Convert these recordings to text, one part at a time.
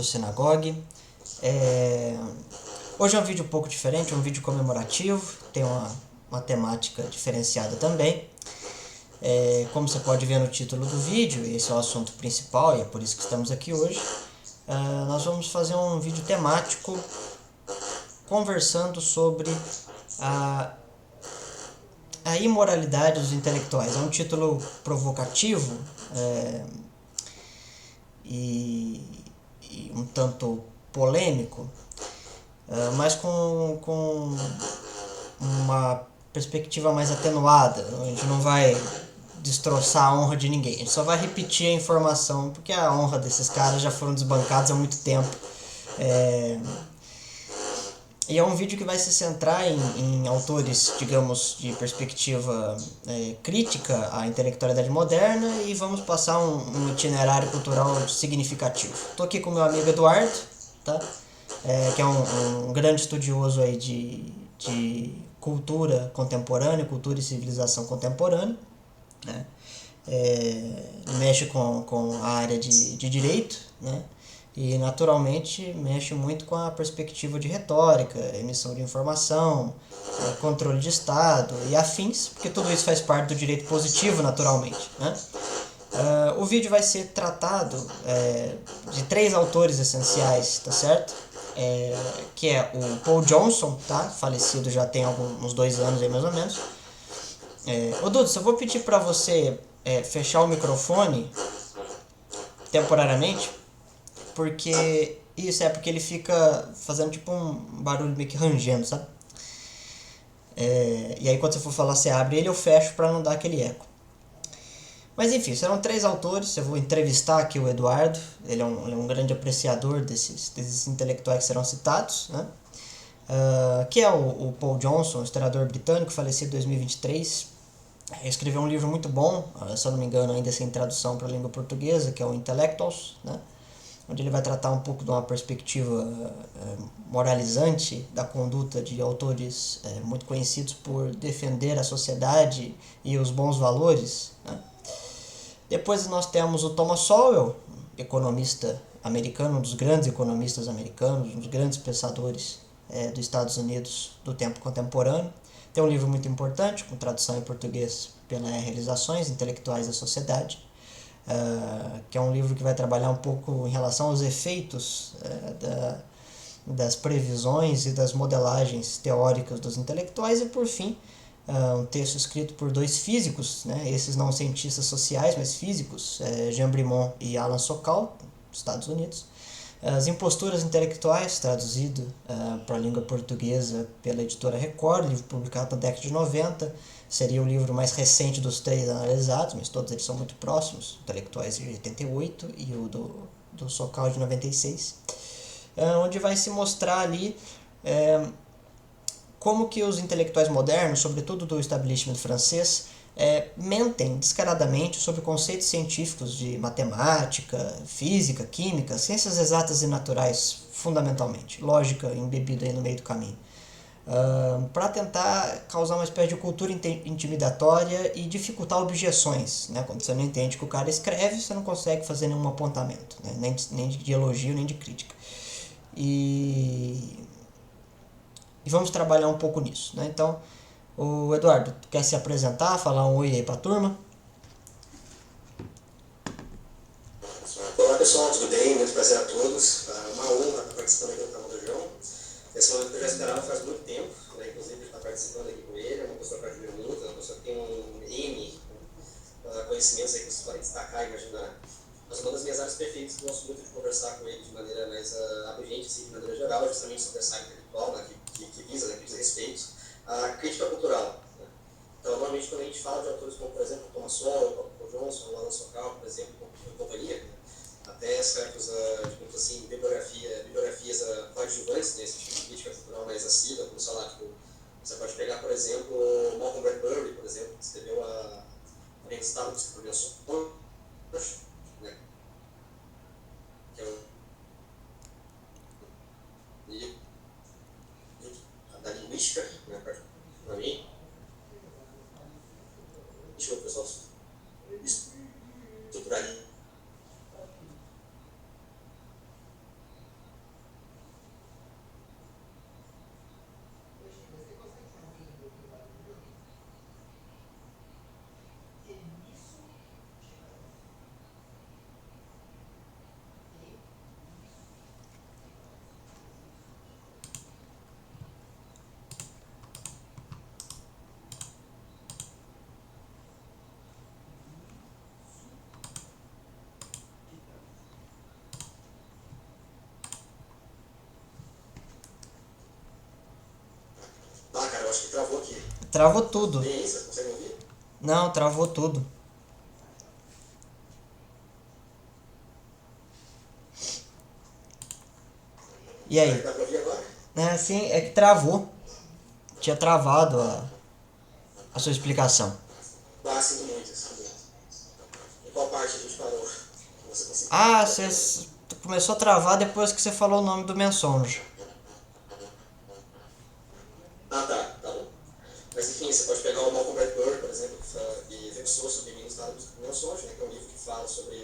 do Sinagogue. Hoje é um vídeo um pouco diferente, um vídeo comemorativo, tem uma temática diferenciada também. Como você pode ver no título do vídeo, esse é o assunto principal e é por isso que estamos aqui hoje. Nós vamos fazer um vídeo temático conversando sobre a imoralidade dos intelectuais. É um título provocativo e um tanto polêmico, mas com uma perspectiva mais atenuada. A gente não vai destroçar a honra de ninguém, a gente só vai repetir a informação, porque a honra desses caras já foram desbancados há muito tempo. E é um vídeo que vai se centrar em autores, digamos, de perspectiva crítica à intelectualidade moderna, e vamos passar um itinerário cultural significativo. Estou aqui com meu amigo Eduardo, tá? Que é um grande estudioso aí de cultura contemporânea, cultura e civilização contemporânea, né? Mexe com a área de direito, né? E naturalmente mexe muito com a perspectiva de retórica, emissão de informação, controle de Estado e afins, porque tudo isso faz parte do direito positivo, naturalmente, né? O vídeo vai ser tratado de 3 autores essenciais, tá certo? Que é o Paul Johnson, tá? Falecido já tem uns 2 anos aí mais ou menos. Ô Dudu, eu vou pedir para você fechar o microfone temporariamente, porque porque ele fica fazendo tipo um barulho meio que rangendo, sabe? E aí quando você for falar, você abre ele, eu fecho para não dar aquele eco. Mas enfim, serão 3 autores. Eu vou entrevistar aqui o Eduardo. Ele é um grande apreciador desses intelectuais que serão citados, né? Que é o Paul Johnson, historiador britânico, falecido em 2023. Escreveu um livro muito bom, se eu não me engano, ainda sem tradução para a língua portuguesa, que é o Intellectuals, né? Onde ele vai tratar um pouco de uma perspectiva moralizante da conduta de autores muito conhecidos por defender a sociedade e os bons valores, né? Depois nós temos o Thomas Sowell, economista americano, um dos grandes economistas americanos, um dos grandes pensadores dos Estados Unidos do tempo contemporâneo. Tem um livro muito importante, com tradução em português pela Realizações Intelectuais da Sociedade, que é um livro que vai trabalhar um pouco em relação aos efeitos das previsões e das modelagens teóricas dos intelectuais. E por fim, um texto escrito por 2 físicos, né? Esses não cientistas sociais, mas físicos, Jean Brimont e Alan Sokal, dos Estados Unidos. As Imposturas Intelectuais, traduzido para a língua portuguesa pela editora Record, livro publicado na década de 90, seria o livro mais recente dos 3 analisados, mas todos eles são muito próximos, Intelectuais de 88 e o do Sokal de 96, onde vai se mostrar ali como que os intelectuais modernos, sobretudo do establishment francês, mentem descaradamente sobre conceitos científicos de matemática, física, química, ciências exatas e naturais, fundamentalmente, lógica embebida aí no meio do caminho, para tentar causar uma espécie de cultura intimidatória e dificultar objeções, né? Quando você não entende o que o cara escreve, você não consegue fazer nenhum apontamento, né? nem de elogio, nem de crítica. E vamos trabalhar um pouco nisso, né? Então, o Eduardo, tu quer se apresentar, falar um oi aí pra turma? Olá pessoal, tudo bem? Muito prazer a todos. Uma honra estar participando aqui do canal do João. Esse momento que eu já esperava faz muito tempo, né? Inclusive estar participando aqui com ele. É uma pessoa que eu admiro muito, é uma pessoa que tem um N conhecimentos aí que vocês podem destacar e imaginar. Mas uma das minhas áreas perfeitas que eu gosto muito de conversar com ele de maneira mais abrangente, assim, de maneira geral, justamente sobre essa área intelectual, né? que visa, né? Que diz respeito à crítica cultural. Né? Então, normalmente, quando a gente fala de autores como, por exemplo, Thomas Sowell, Paul Johnson, o Alan Sokal, por exemplo, e companhia, até certos, digamos assim, biografias coadjuvantes nesse tipo de crítica cultural mais assídua, como sei lá, tipo, você pode pegar, por exemplo, Malcolm Bradbury, por exemplo, que escreveu a Estado de Progressões, né? Que é um livro da linguística, né, para mim, o pessoal estruturalista acho que travou aqui. Travou tudo. E aí, vocês conseguem ouvir? Não, travou tudo. E aí? Dá pra ouvir agora? Sim, é que travou. Tinha travado a sua explicação. Sinto muito, sinto muito. Em qual parte a gente parou? Você conseguiu? Você começou a travar depois que você falou o nome do Mensonge. Tá bom. Mas enfim, você pode pegar o Malcolm Gladwell, por exemplo, que versou sobre Meninos do Mensonge, né, que é um livro que fala sobre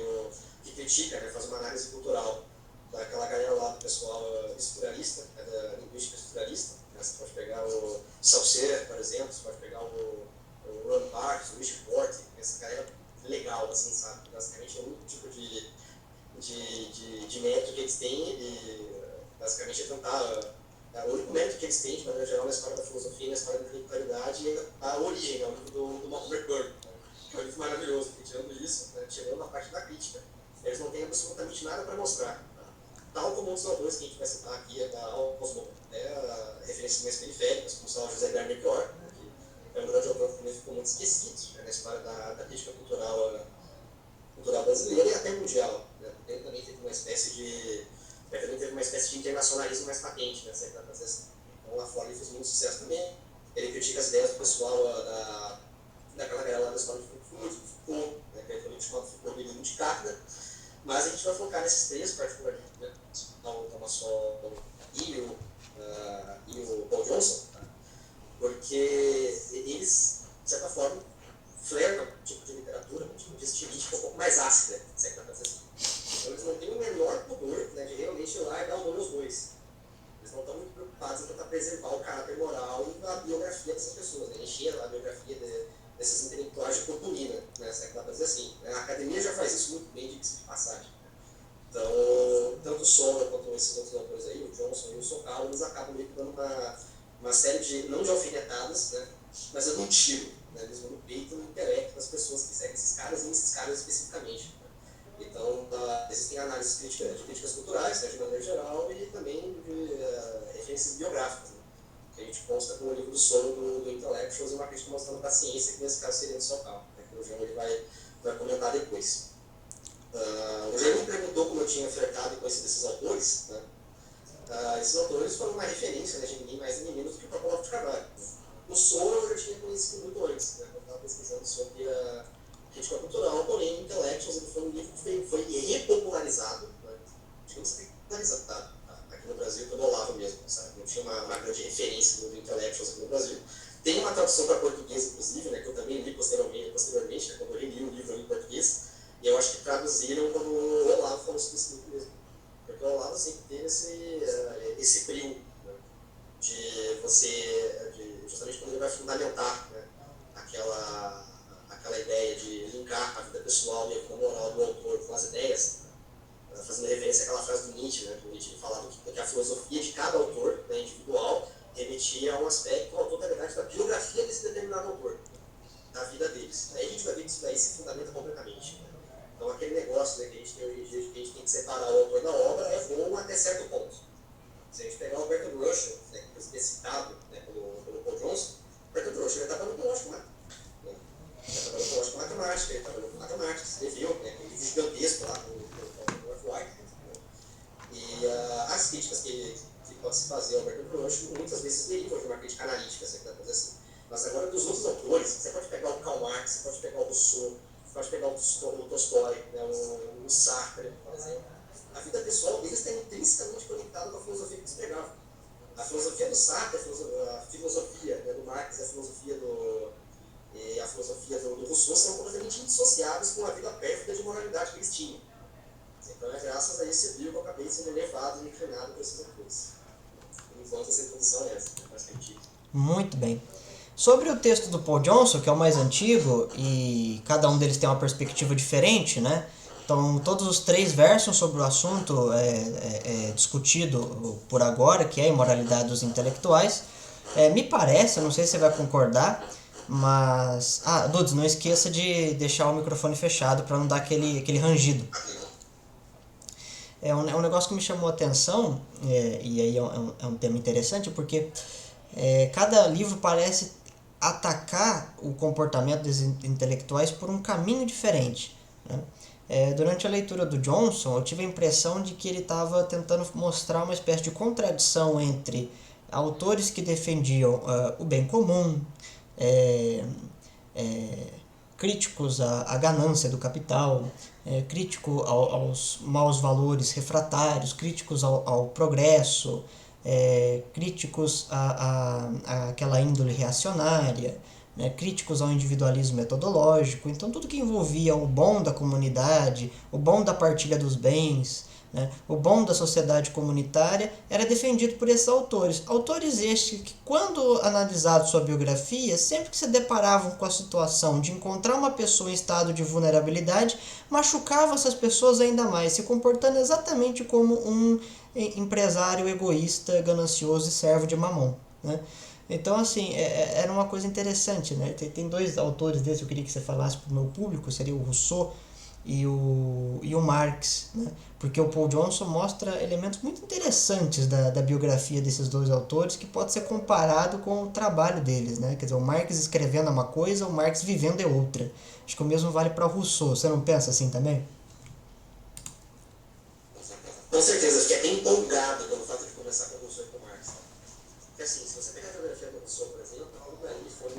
que critica, né, faz uma análise cultural daquela galera lá do pessoal estruturalista, da linguística estruturalista. Né, você pode pegar o Saussure, por exemplo, você pode pegar o Ron Barthes, o Richard Porte, essa galera legal, assim, sabe? Basicamente é o único tipo de método que eles têm e basicamente é tentar. O único método que eles têm, de maneira geral, na história da filosofia e na história da intelectualidade é a origem, o livro do Malcolm Gladwell, né? Que é um livro maravilhoso, porque tirando isso, né, tirando a parte da crítica, eles não têm absolutamente nada para mostrar. Tal como outros autores que a gente vai citar aqui, aos referências mais periféricas, como o José Gardner Pior, né, que é um grande autor que também ficou muito esquecido, né, na história da crítica cultural brasileira e até mundial. Né, ele também teve uma espécie de internacionalismo mais patente, né, então lá fora ele fez muito sucesso também. Ele critica as ideias do pessoal daquela galera lá da escola de Foucault, né, que é também chamado Foucault de Kafka. Mas a gente vai focar nesses três particularmente, né? O Thomas Sowell e o Paul Johnson, tá? Porque eles, de certa forma, flertam um tipo de literatura, um tipo de estilística um pouco mais ácida, se é que dá pra dizer assim. Então eles não têm o menor pudor, né, de realmente ir lá e dar o nome aos bois. Eles não estão muito preocupados em tentar preservar o caráter moral e a biografia dessas pessoas, né? Encher a biografia desses intelectuais de purpurina, né? Se é que dá pra dizer assim. A academia já faz isso muito bem, diga-se de passagem. Então, tanto o Sowell quanto esses outros autores aí, o Johnson e o Sokal, eles acabam meio que dando uma série de, não de alfinetadas, né? Mas dando um tiro, né? Eles vão no peito e no intelecto das pessoas que seguem esses caras e esses caras especificamente. Então, existem análises de críticas culturais, né, de maneira geral, e também de referências biográficas, né, que a gente consta com o livro do Solo do Intellectuals e uma crítica mostrando a ciência, que nesse caso seria do Sokal, né, que o João ele vai comentar depois. O João me perguntou como eu tinha flertado e conhecido esses autores. Né, esses autores foram uma referência, né, de ninguém mais nem menos do que o próprio Olavo de Carvalho. O Solo eu já tinha conhecido muito antes, né, quando eu estava pesquisando sobre a crítica cultural, porém, o Intellectuals foi um livro que foi repopularizado, né? Digamos que popularizado aqui no Brasil pelo Olavo mesmo, sabe? Não tinha uma grande referência do Intellectuals aqui no Brasil. Tem uma tradução para português, inclusive, né, que eu também li posteriormente, né, quando eu reli o livro em português, e eu acho que traduziram quando o Olavo falou sobre esse livro mesmo. Porque o Olavo sempre teve esse brilho, né, justamente quando ele vai fundamentar, né, aquela ideia de linkar a vida pessoal e a vida moral do autor com as ideias, fazendo referência àquela frase do Nietzsche, né, que o Nietzsche falava que a filosofia de cada autor, né, individual, remetia a um aspecto, a totalidade da biografia desse determinado autor, da vida deles. Aí a gente vai ver que isso daí se fundamenta completamente. Né? Então aquele negócio, né, que a gente tem hoje em dia, que a gente tem que separar o autor da obra, é bom até certo ponto. Se a gente pegar o Bertrand Russell, né, que é citado, né, pelo Paul Johnson, o Bertrand Russell ele estava no lógico, né? Ele trabalhou com lógica matemática, ele trabalhou com matemática, escreveu, né, um livro gigantesco lá com o F. White. Né, e as críticas que pode se fazer ao Bertrand Russell muitas vezes derivam de uma crítica analítica, assim, assim. Mas agora, dos outros autores, você pode pegar o Karl Marx, você pode pegar o Rousseau, você pode pegar o Tolstói, né, o Sartre, por exemplo. A vida pessoal deles está intrinsecamente conectada com a filosofia que eles pregavam. A filosofia do Sartre, a filosofia, né, do Marx, a filosofia do Rousseau são completamente indissociáveis com a vida pérfida de moralidade que eles tinham. Então é graças a esse brilho que eu acabei sendo elevado e inclinado por esses autores. Enquanto essa introdução é essa, faz sentido. Muito bem. Sobre o texto do Paul Johnson, que é o mais antigo, e cada um deles tem uma perspectiva diferente, né? Então, todos os três versam sobre o assunto discutido por agora, que é a imoralidade dos intelectuais. Me parece, não sei se você vai concordar, mas... Dudes, não esqueça de deixar o microfone fechado para não dar aquele rangido. É um negócio que me chamou a atenção, e aí é um tema interessante, porque Cada livro parece atacar o comportamento dos intelectuais por um caminho diferente, né? Durante a leitura do Johnson, eu tive a impressão de que ele estava tentando mostrar uma espécie de contradição entre autores que defendiam o bem comum, é, é, críticos à ganância do capital, crítico aos maus valores refratários, críticos ao progresso, críticos àquela índole reacionária, né, críticos ao individualismo metodológico. Então, tudo que envolvia o bom da comunidade, o bom da partilha dos bens, né, o bom da sociedade comunitária, era defendido por esses autores. Autores estes que, quando analisados sua biografia, sempre que se deparavam com a situação de encontrar uma pessoa em estado de vulnerabilidade, machucavam essas pessoas ainda mais, se comportando exatamente como um empresário egoísta, ganancioso e servo de Mamon, né? Então, assim, era uma coisa interessante, né? Tem dois autores desses que eu queria que você falasse para o meu público, seria o Rousseau e o Marx, né? Porque o Paul Johnson mostra elementos muito interessantes da biografia desses dois autores que pode ser comparado com o trabalho deles, né? Quer dizer, o Marx escrevendo é uma coisa, o Marx vivendo é outra. Acho que o mesmo vale para o Rousseau. Você não pensa assim também? Com certeza, eu fiquei até empolgado pelo fato de conversar com o Rousseau e com o Marx. Porque assim, se você pegar a biografia do Rousseau, por exemplo, algo ali foi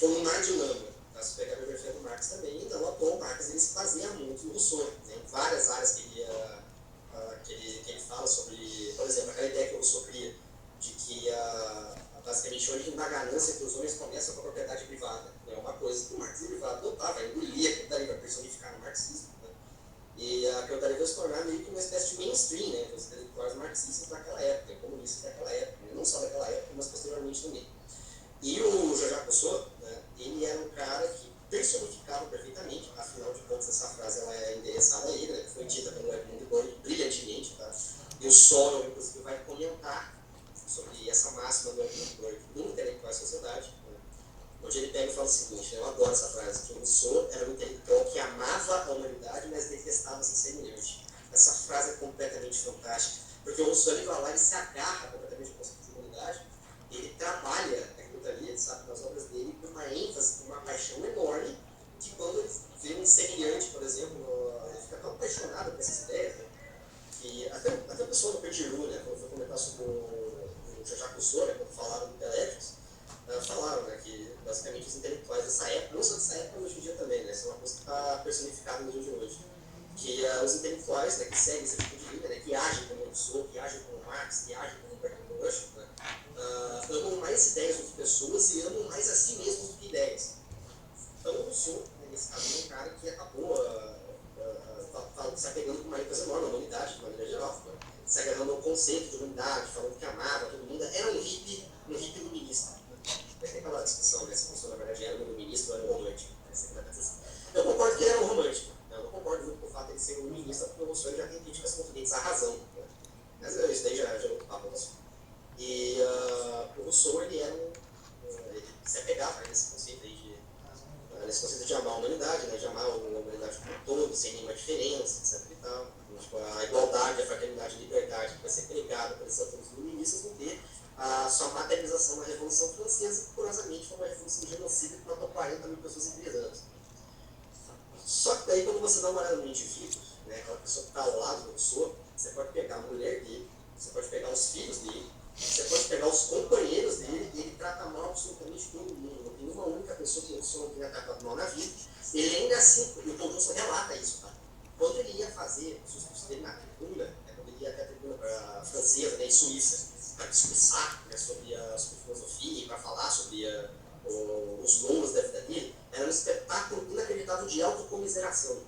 um mar de lama. Tá? Se pegar a biografia do Marx também, então o autor Marx ele se baseia muito no Rousseau. Né? Em várias áreas que ele fala sobre, por exemplo, aquela ideia que o Rousseau cria, de que basicamente a origem da ganância que os homens começam com a propriedade privada. É uma coisa que o Marx ele vai adotar, vai engolir aquilo daí, vai personificar no marxismo. E aquilo daí vai se tornar meio que uma espécie de mainstream, né? Os intelectuais marxistas daquela época, comunistas daquela época, não só daquela época, mas posteriormente também. E o Jean-Jacques Rousseau, né, ele era um cara que personificava perfeitamente, afinal de contas essa frase ela é endereçada a ele, né, que foi dita pelo Edmund Burke brilhantemente, tá? E o Sorel, inclusive, vai comentar sobre essa máxima do Edmund Burke no Intelectual e Sociedade, né, onde ele pega e fala o seguinte, né, eu adoro essa frase, que o Rousseau era um intelectual que amava a humanidade, mas detestava ser semelhante. Essa frase é completamente fantástica, porque o Rousseau ele vai lá e se agarra completamente ao conceito de humanidade, ele trabalha aquilo ali, sabe, nas obras dele, com uma ênfase, com uma paixão enorme, que quando ele vê um semelhante, por exemplo, ele fica tão apaixonado por essas ideias, né, que até a pessoa do Petiru, né, quando foi comentar sobre o Jean-Jacques Rousseau, né, quando falaram do Teléticos, falaram, né, que basicamente os intelectuais dessa época, não só dessa época, mas hoje em dia também, né, isso é uma coisa que está personificada no dia de hoje, que os intelectuais, né, que seguem esse tipo de linha, né, que agem como o Rousseau, que agem como Marx, que agem como Bertrand Russell, né, amam mais ideias do que pessoas e amam mais a si mesmos do que ideias. Então o Rousseau, nesse caso, é um cara que acabou se apegando com uma ênfase enorme à humanidade, de maneira geral, né, se agarrando ao conceito de humanidade, falando que amava todo mundo, era um hippie iluminista. Tem aquela discussão, né, se o Rousseau na verdade era um iluminista ou era um romântico. Eu concordo que ele era um romântico, né, eu não concordo muito com o fato de ele ser um iluminista, porque o Rousseau já tem críticas contundentes à razão, né, mas isso daí já é outro papo. E o Rousseau ele ele se apegava nesse conceito aí nesse conceito de amar a humanidade, né, de amar a humanidade como um todo, sem nenhuma diferença, etc. E tal. Tipo, a igualdade, a fraternidade, a liberdade que vai ser pregada por esses autores iluministas vão ter a sua materialização na Revolução Francesa, que curiosamente foi uma revolução genocida que matou 40 mil pessoas em 3 anos. Só que daí quando você dá uma olhada no indivíduo, né, aquela pessoa que está ao lado do Rousseau, você pode pegar a mulher dele, você pode pegar os filhos dele, você pode pegar os companheiros dele, e ele trata mal absolutamente todo mundo. Não tem uma única pessoa que o Rousseau não tenha tratado mal na vida. Ele ainda assim, e o Paul Johnson relata isso, tá? Quando ele ia fazer os discursos dele na tribuna, né, quando ele ia até a tribuna francesa, né, em Suíça, para discursar, né, sobre filosofia e para falar sobre os longos da vida dele, era um espetáculo inacreditável de autocomiseração.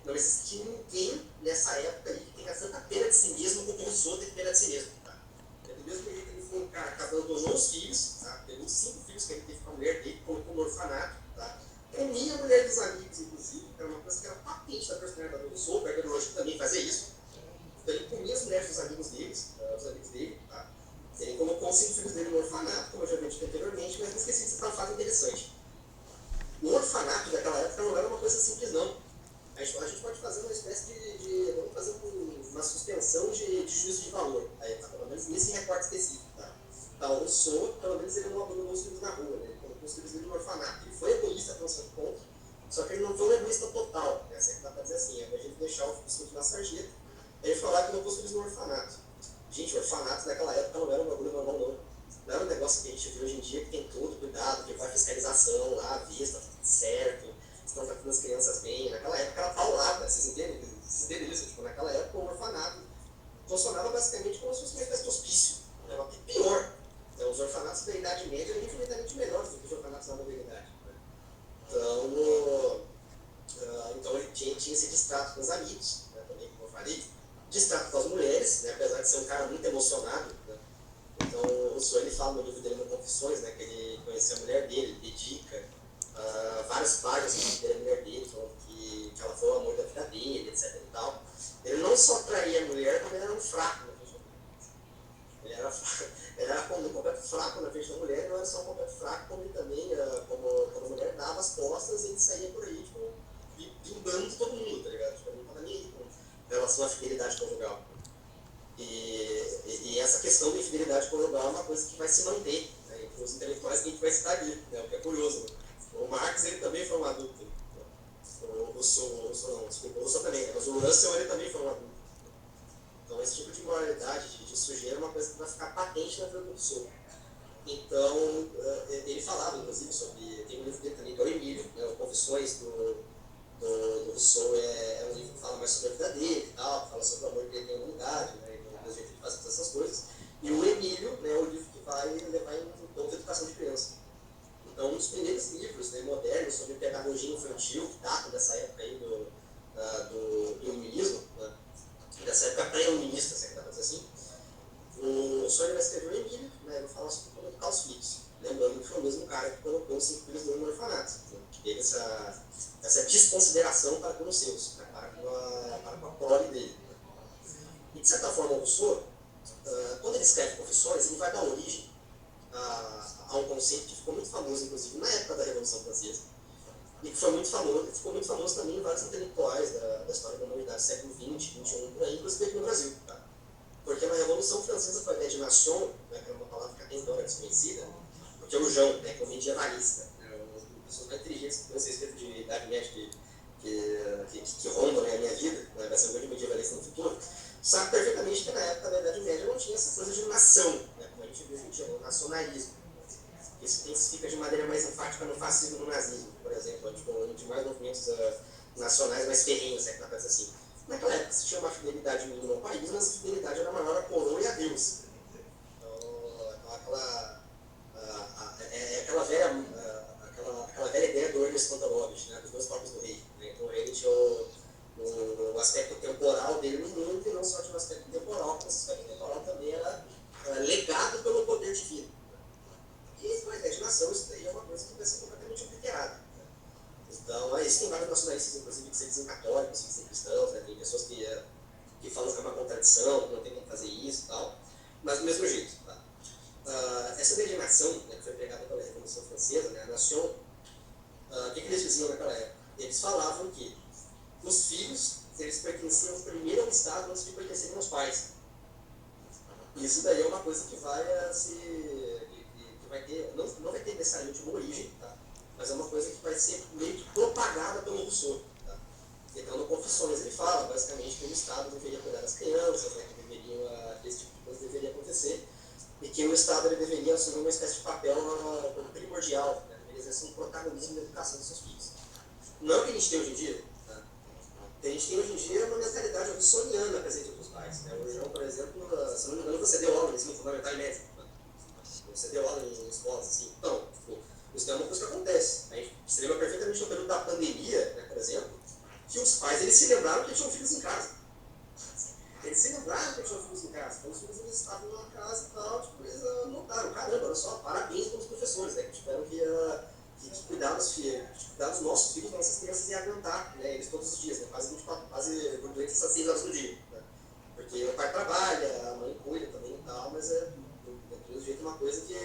Não existia ninguém nessa época aí que tenha tanta pena de si mesmo como o Rousseau teve pena de si mesmo. Do mesmo jeito que ele foi um cara que abandonou os filhos, tá? Pegou 5 filhos que ele teve com a mulher dele, colocou no orfanato, tá? Comia a mulher dos amigos, inclusive, que era uma coisa que era patente da personalidade do Rousseau, o Bertrand Russell também fazia isso. Então ele comia as mulheres dos amigos dele, tá? Ele colocou os 5 filhos dele no orfanato, como eu já disse anteriormente, mas não esqueci de citar um fato interessante. O orfanato daquela época não era uma coisa simples, não. a gente pode fazer uma espécie vamos fazer uma suspensão de juízo de valor, aí, tá? Pelo menos nesse recorte específico. Tá? Então, o Rousseau, pelo menos, ele não abandonou os livros na rua, né? Ele colocou os livros no orfanato. Ele foi egoísta até um certo ponto, só que ele não foi um egoísta total, né? Assim, dá pra dizer assim, ao invés de ele deixar o biscoito na sarjeta, ele foi lá que colocou os livros no orfanato. Gente, o orfanato naquela época não era um bagulho normal, não. Não era um negócio que a gente vê hoje em dia, que tem todo cuidado, que vai fiscalização lá, vista, tá tudo certo, estão tratando as crianças bem. Naquela época era paulada, vocês entendem? Vocês entendem isso? Tipo, naquela época o orfanato funcionava basicamente como se fosse uma espécie de hospício. Né? Uma pior. Então, os orfanatos da Idade Média eram infinitamente melhores do que os orfanatos da modernidade. Né? Então ele tinha esse distrato com os amigos, né? Também, como eu falei, distrato com as mulheres, né? Apesar de ser um cara muito emocionado. Né? Então, o Rousseau, ele fala no livro dele, no Confissões, né? Que ele conheceu a mulher dele, ele dedica várias páginas para a mulher dele, falando que ela foi o amor da vida dele, etc. E tal. Ele não só traía a mulher, como ele era um fraco na frente da mulher. Ele era como um completo fraco na frente da mulher, não era só um completo fraco, como ele também, quando a mulher dava as costas, ele saía por aí, tipo, bimbando todo mundo, tá ligado? Tipo, ele não estava nem aí com relação à fidelidade conjugal. E essa questão da infidelidade conjugal é uma coisa que vai se manter, né, entre os intelectuais que a gente vai citar aqui, né, o que é curioso. Né? O Marx, ele também foi um adulto. Né? O Rousseau também, mas o Russell, ele também foi um adulto. Então, esse tipo de moralidade, de sujeira, é uma coisa que vai ficar patente na vida do Rousseau. Então, ele falava, inclusive, sobre. Tem um livro dele também, que é o Emílio, né, o Confissões do Rousseau, é um livro que fala mais sobre a vida dele e tal, fala sobre o amor que ele tem à humanidade, né, e o jeito de fazer todas essas coisas. E o Emílio, né, é o livro que vai levar em tom de educação de criança. Então, um dos primeiros livros, né, modernos sobre pedagogia infantil, que data dessa época aí do iluminismo, né, dessa época pré-iluminista, se é que dá pra dizer assim, o Sônia vai escrever o Emílio, né, ele fala sobre como educar os filhos. Lembrando que foi o mesmo cara que colocou os 5 filhos dele no orfanato, né, que teve essa desconsideração para com os seus, né, para com a prole dele. Né. E, de certa forma, o Rousseau, quando ele escreve Confissões, ele vai dar origem a um conceito que ficou muito famoso, inclusive, na época da Revolução Francesa, e que ficou muito famoso também em vários intelectuais da história da humanidade do século XX, XXI, por aí, inclusive aqui no Brasil. Tá? Porque na Revolução Francesa, com a ideia de nation, né, que era uma palavra que até então era desconhecida, porque o Jean, né, que é o medievalista, né, uma das pessoas mais inteligentes que conhecem respeito de Idade Média que rondam, né, a minha vida, né, vai ser um grande medievalista no futuro, sabe perfeitamente que na época da Idade Média não tinha essa coisa de nação, né, como a gente vê hoje em dia, o nacionalismo. Isso intensifica de maneira mais enfática no fascismo e no nazismo, por exemplo, onde de mais movimentos nacionais mais ferrenhos, né, que dá pra dizer assim. Naquela época se tinha uma fidelidade mínima ao país, mas a fidelidade era maior à coroa e a Deus. Então aquela velha ideia do Ernest Kontorovich, né, dos 2 corpos do rei. Né? Então ele tinha o aspecto temporal dele no mundo, e não só tinha o aspecto temporal, mas esse aspecto temporal também era legado pelo poder divino. E com a ideia de nação, isso daí é uma coisa que vai ser completamente obliterada. Né? Então, existem vários nacionalistas, inclusive, que se dizem católicos, que se dizem cristãos, né? Tem pessoas que falam que é uma contradição, que não tem como fazer isso e tal, mas do mesmo jeito. Tá? Essa ideia de nação, né, que foi pregada pela Revolução Francesa, né, a nation, o que eles diziam naquela época? Eles falavam que os filhos, eles pertenciam primeiro ao Estado antes de pertencerem aos pais. Isso daí é uma coisa que vai vai ter, não vai ter necessariamente uma origem, tá? Mas é uma coisa que vai ser meio que propagada pelo Rousseau. Tá? Então, no Confissões, ele fala basicamente que o Estado deveria cuidar das crianças, né, que esse tipo de coisa deveria acontecer, e que o Estado ele deveria assumir uma espécie de papel primordial, né? Deveria exercer um protagonismo na educação dos seus filhos. Não é o que a gente tem hoje em dia. Tá? O que a gente tem hoje em dia é uma mentalidade russoniana presente dos pais. Né? O João, por exemplo, se não me engano, você deu aula no ensino fundamental e médio. Você deu aula em escolas assim. Então, isso é uma coisa que acontece. A gente se lembra perfeitamente no período da pandemia, né, por exemplo, que os pais eles se lembraram que tinham filhos em casa. Eles se lembraram que tinham filhos em casa. Então, os filhos eles estavam na casa e tal, tipo, eles notaram, caramba, olha só, parabéns pelos professores, né, que tiveram que cuidar dos filhos, cuidar dos nossos filhos, nossas crianças e aguentar, né, eles todos os dias, né, quase durante essas 6 horas do dia. Né, porque o pai trabalha, a mãe cuida também e tal, mas do jeito uma coisa que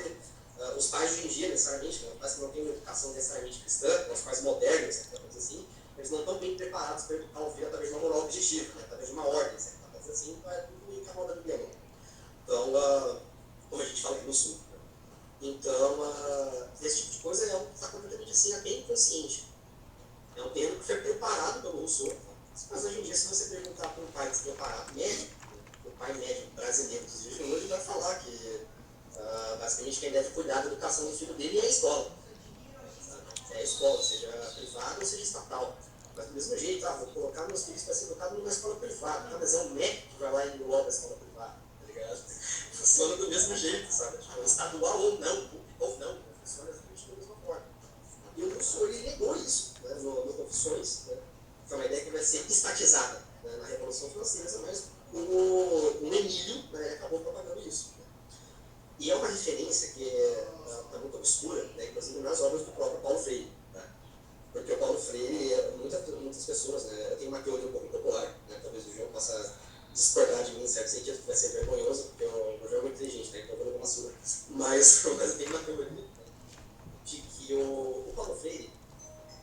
os pais de hoje em dia, necessariamente, né, os pais que não têm uma educação necessariamente cristã, os pais modernos, assim, eles não estão bem preparados para educar o filho através de uma moral objetiva, né? Através de uma ordem, certo? Mas assim, é tudo meio que a moda do Biblião. Então, como a gente fala aqui no Sul. Né? Então, esse tipo de coisa é algo que está completamente assim, até inconsciente. É um termo que foi preparado pelo Rousseau, mas hoje em dia, se você perguntar para um pai despreparado médico, o pai médico brasileiro dos dias de hoje vai falar que basicamente quem deve cuidar da educação do filho dele é a escola. É a escola, seja privada ou seja estatal. Mas do mesmo jeito, vou colocar meus filhos para ser educados numa escola privada, tá? Mas é um médico que vai lá e engloba a escola privada, tá ligado? Funciona do mesmo jeito, sabe? Tipo, estadual ou não, público ou não, funciona exatamente da mesma forma. E o Rousseau, ele negou isso, né, no Confissões, né? Foi uma ideia que vai ser estatizada, né, na Revolução Francesa, mas o Emílio, né, acabou propagando isso. Né? E é uma referência que está muito obscura, né, inclusive nas obras do próprio Paulo Freire. Né? Porque o Paulo Freire, muitas pessoas, né, eu tenho uma teoria um pouco popular, né, talvez o João possa discordar de mim em certo sentido, que vai ser vergonhoso, porque o João é muito inteligente, né, então eu vou levar uma surra. Mas eu tenho uma teoria, né, de que o Paulo Freire,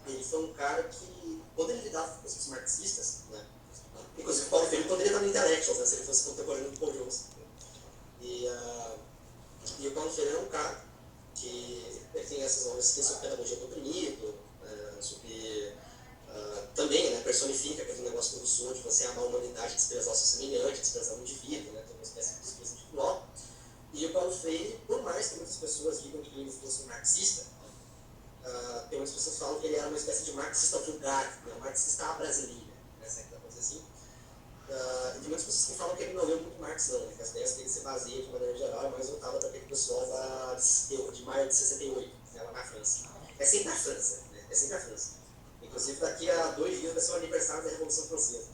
ele foi um cara que, quando ele lidava com os marxistas, né, inclusive o Paulo Freire poderia estar no Intellectuals, né, se ele fosse contemporâneo do Paul Jones. E o Paulo Freire é um cara que ele tem essas obras sobre pedagogia do oprimido, sobre também, né, personifica aquele negócio do Rousseau de você amar a humanidade, desprezar o seu semelhante, desprezar o indivíduo, né, tem uma espécie de desprezo individual. E o Paulo Freire, por mais que muitas pessoas digam que ele fosse um marxista, tem muitas pessoas que falam que ele era uma espécie de marxista vulgar, né, um marxista à brasileira, né, se é que dá pra dizer assim. E tem muitas pessoas que falam que ele não leu muito Marx, não, né, que as ideias dele se baseiam de maneira geral, mas voltada para aquele pessoal de maio de 68, né, lá na França. É sempre a França, né, é sempre a França. Inclusive, daqui a 2 dias vai ser o aniversário da Revolução Francesa.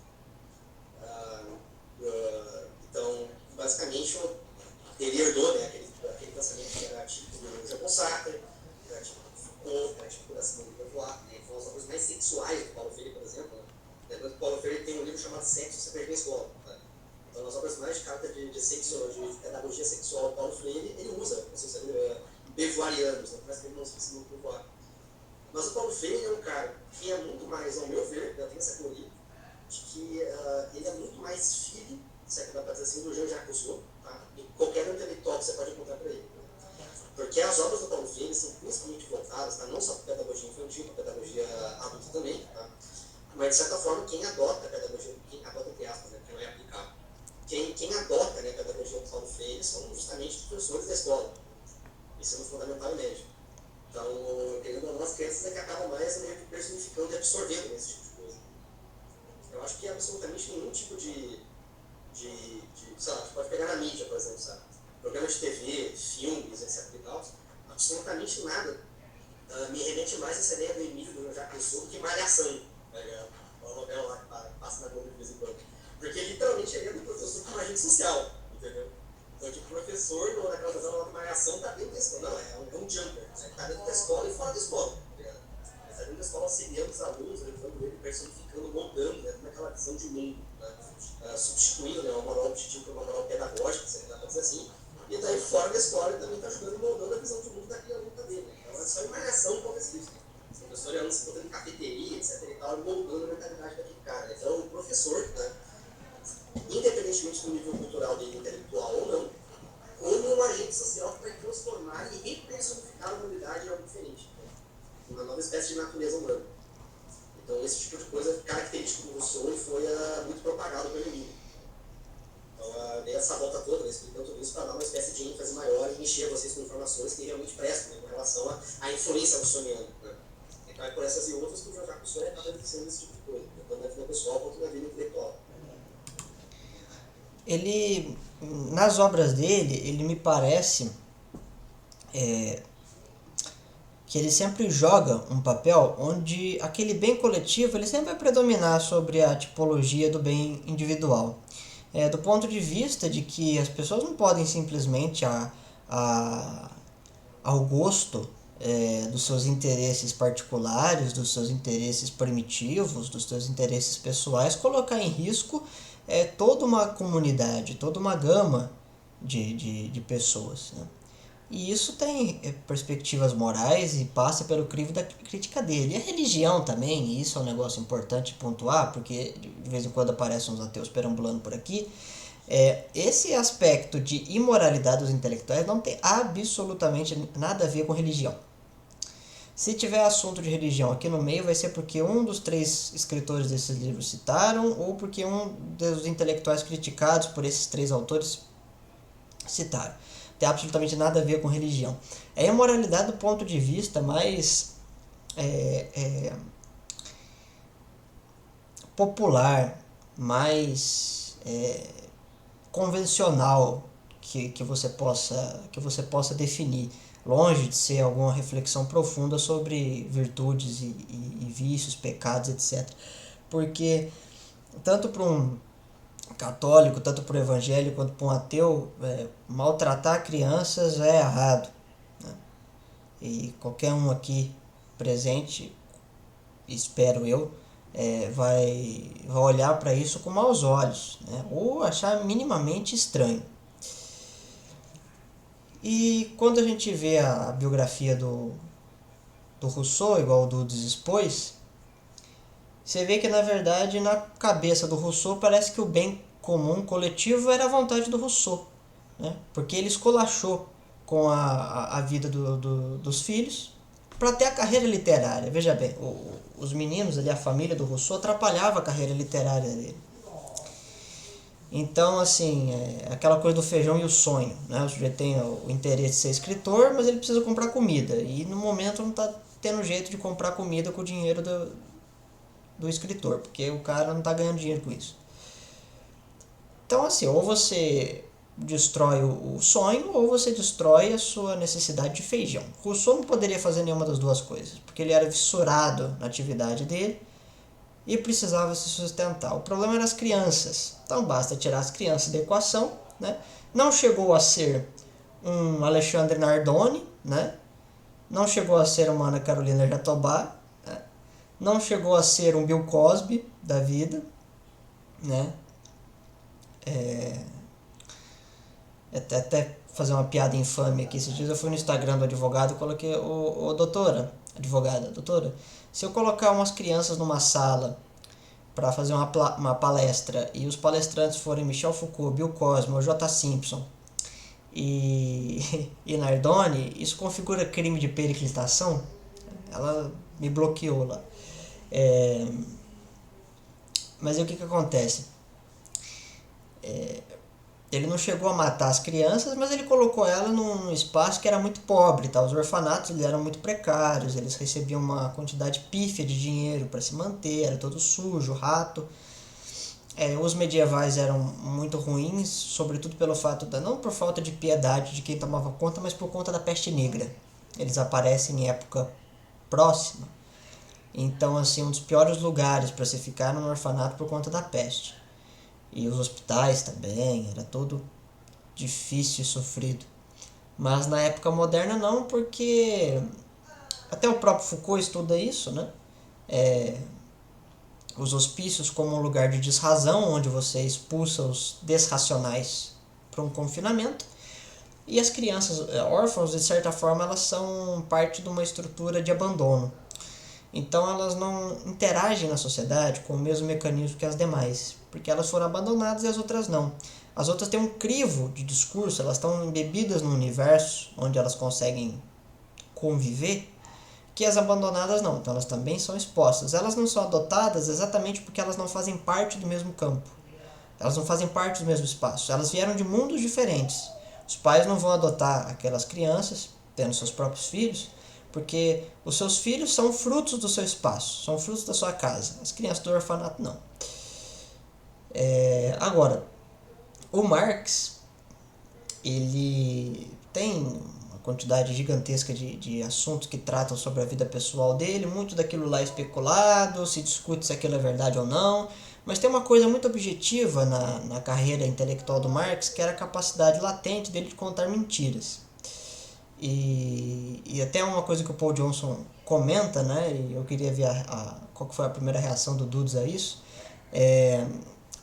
Então, basicamente, ele herdou, né, aquele pensamento que era típico do Jean Paul Sartre, que era típico do Foucault, que era típico da Simone de Beauvoir, né, que foram as obras mais sexuais do Paulo Freire, por exemplo. Né. Lembrando que o Paulo Freire tem um livro chamado Sexo, Você Perde na Escola. Né. Então, nas obras mais de caráter de pedagogia sexual do Paulo Freire, ele usa os beauvoirianos, né, parece que ele não se ensinou do Beauvoir. Mas o Paulo Freire é um cara que é muito mais, ao meu ver, eu tenho essa teoria, de que ele é muito mais filho, se é que dá para dizer assim, do Jean-Jacques Rousseau, tá? E qualquer intelectual que você pode encontrar para ele. Porque as obras do Paulo Freire são principalmente voltadas, tá? Não só para pedagogia infantil, para pedagogia adulta também, tá? Mas de certa forma, quem adota a pedagogia, quem adota entre aspas, né, que não é aplicável, quem adota, né, a pedagogia do Paulo Freire são justamente os professores da escola, ensino fundamental e médio. Então, querendo ou não, as crianças é que acabam mais meio que personificando e absorvendo esse tipo de coisa. Eu acho que absolutamente nenhum tipo de sei lá, você pode pegar na mídia, por exemplo, sabe? Programas de TV, filmes, etc e tal, absolutamente nada me remete mais a essa ideia do Emílio, do Jacques Rousseau, do que Malhação, tá ligado? Uma novela lá que passa na Globo de vez em quando. Porque literalmente ele é do professor com uma agente social, entendeu? Então, tipo, o professor, naquela novela lá de Malhação, tá dentro da escola. Não, é um jumper, né? Tá dentro da escola e fora da escola, tá ligado? Ele tá dentro da escola auxiliando os alunos, levando ele, personificando, moldando, né? Naquela visão de mundo, né? Substituindo, né, uma moral objetiva por uma moral pedagógica, se dá pra dizer assim. E daí, fora da escola, ele também está ajudando e moldando a visão de mundo daquele aluno também. Né? Então, é só em Malhação que acontece isso. O professor e aluno se botando em cafeteria, etc. e tal, moldando a mentalidade daquele cara. Então, o professor, né, independentemente do nível cultural dele, intelectual ou não, como um agente social que vai transformar e repersonificar a humanidade em algo diferente. Né? Uma nova espécie de natureza humana. Então, esse tipo de coisa é característico do Rousseau e foi muito propagado pelo Emílio. Então, dei essa volta toda, né, explicando tudo isso para dar uma espécie de ênfase maior e encher vocês com informações que realmente prestam, né, com relação à influência russoniana. Né? Então, é por essas e outras que o Jean-Jacques Rousseau acaba beneficiando desse tipo de coisa, né, tanto na vida pessoal quanto na vida intelectual. Ele, nas obras dele, ele me parece que ele sempre joga um papel onde aquele bem coletivo ele sempre vai predominar sobre a tipologia do bem individual. Do ponto de vista de que as pessoas não podem simplesmente ao gosto dos seus interesses particulares, dos seus interesses primitivos, dos seus interesses pessoais, colocar em risco toda uma comunidade, toda uma gama de pessoas. Né? E isso tem perspectivas morais e passa pelo crivo da crítica dele. E a religião também, e isso é um negócio importante pontuar, porque de vez em quando aparecem uns ateus perambulando por aqui. Esse aspecto de imoralidade dos intelectuais não tem absolutamente nada a ver com religião. Se tiver assunto de religião aqui no meio, vai ser porque um dos 3 escritores desses livros citaram, ou porque um dos intelectuais criticados por esses 3 autores citaram. Não tem absolutamente nada a ver com religião. É imoralidade do ponto de vista mais popular, mais convencional que você possa definir, longe de ser alguma reflexão profunda sobre virtudes e vícios, pecados, etc. Porque tanto para um católico, tanto para o evangélico quanto para um ateu, maltratar crianças é errado, né? E qualquer um aqui presente, espero eu, vai olhar para isso com maus olhos, né? Ou achar minimamente estranho. E quando a gente vê a biografia do Rousseau, igual o Dudes expôs, você vê que na verdade na cabeça do Rousseau parece que o bem comum coletivo era a vontade do Rousseau, né? Porque ele esculachou com a vida dos filhos para ter a carreira literária. Veja bem, os meninos ali, a família do Rousseau, atrapalhava a carreira literária dele. Então, assim, aquela coisa do feijão e o sonho, né? O sujeito tem o interesse de ser escritor, mas ele precisa comprar comida. E no momento não está tendo jeito de comprar comida com o dinheiro do escritor, porque o cara não está ganhando dinheiro com isso. Então, assim, ou você destrói o sonho, ou você destrói a sua necessidade de feijão. Rousseau não poderia fazer nenhuma das duas coisas, porque ele era fissurado na atividade dele e precisava se sustentar. O problema eram as crianças. Então basta tirar as crianças da equação, né? Não chegou a ser um Alexandre Nardoni, né? Não chegou a ser uma Ana Carolina Jatobá, né? Não chegou a ser um Bill Cosby da vida, né? Até fazer uma piada infame aqui, esses dias eu fui no Instagram do advogado e coloquei, doutora, advogada, doutora, se eu colocar umas crianças numa sala para fazer uma palestra e os palestrantes forem Michel Foucault, Bill Cosby, ou J. Simpson e Nardoni, isso configura crime de periclitação? Ela me bloqueou lá. Mas aí o que acontece? Ele não chegou a matar as crianças, mas ele colocou ela num espaço que era muito pobre, tá? Os orfanatos eles eram muito precários, eles recebiam uma quantidade pífia de dinheiro para se manter, era todo sujo, rato. Os medievais eram muito ruins, sobretudo pelo fato não por falta de piedade de quem tomava conta, mas por conta da peste negra. Eles aparecem em época próxima. Então, assim, um dos piores lugares para se ficar era no orfanato por conta da peste. E os hospitais também, era todo difícil e sofrido. Mas na época moderna não, porque até o próprio Foucault estuda isso, né? Os hospícios como um lugar de desrazão, onde você expulsa os desracionais para um confinamento. E as crianças órfãos, de certa forma, elas são parte de uma estrutura de abandono. Então elas não interagem na sociedade com o mesmo mecanismo que as demais, porque elas foram abandonadas e as outras não. As outras têm um crivo de discurso, elas estão embebidas num universo onde elas conseguem conviver, que as abandonadas não, então elas também são expostas. Elas não são adotadas exatamente porque elas não fazem parte do mesmo campo, elas não fazem parte do mesmo espaço, elas vieram de mundos diferentes. Os pais não vão adotar aquelas crianças, tendo seus próprios filhos, porque os seus filhos são frutos do seu espaço, são frutos da sua casa. As crianças do orfanato não. Agora, o Marx, ele tem uma quantidade gigantesca de assuntos que tratam sobre a vida pessoal dele, muito daquilo lá é especulado, se discute se aquilo é verdade ou não, mas tem uma coisa muito objetiva na carreira intelectual do Marx, que era a capacidade latente dele de contar mentiras. E até uma coisa que o Paul Johnson comenta, né, e eu queria ver qual foi a primeira reação do Dudes a isso,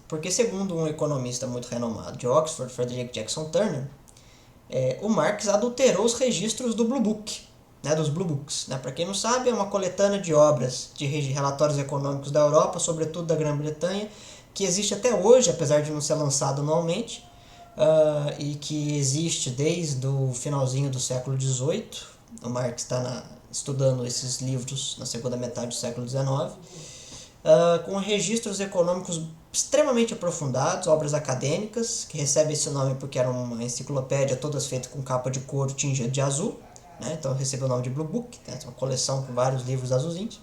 porque segundo um economista muito renomado de Oxford, Frederick Jackson Turner, o Marx adulterou os registros do Blue Book, né, dos Blue Books. Né? Para quem não sabe, é uma coletânea de obras de relatórios econômicos da Europa, sobretudo da Grã-Bretanha, que existe até hoje, apesar de não ser lançado anualmente, e que existe desde o finalzinho do século XVIII. O Marx está estudando esses livros na segunda metade do século XIX, com registros econômicos extremamente aprofundados, obras acadêmicas, que recebem esse nome porque era uma enciclopédia todas feitas com capa de couro tingida de azul, né? Então recebeu o nome de Blue Book, né? Uma coleção com vários livros azulzinhos.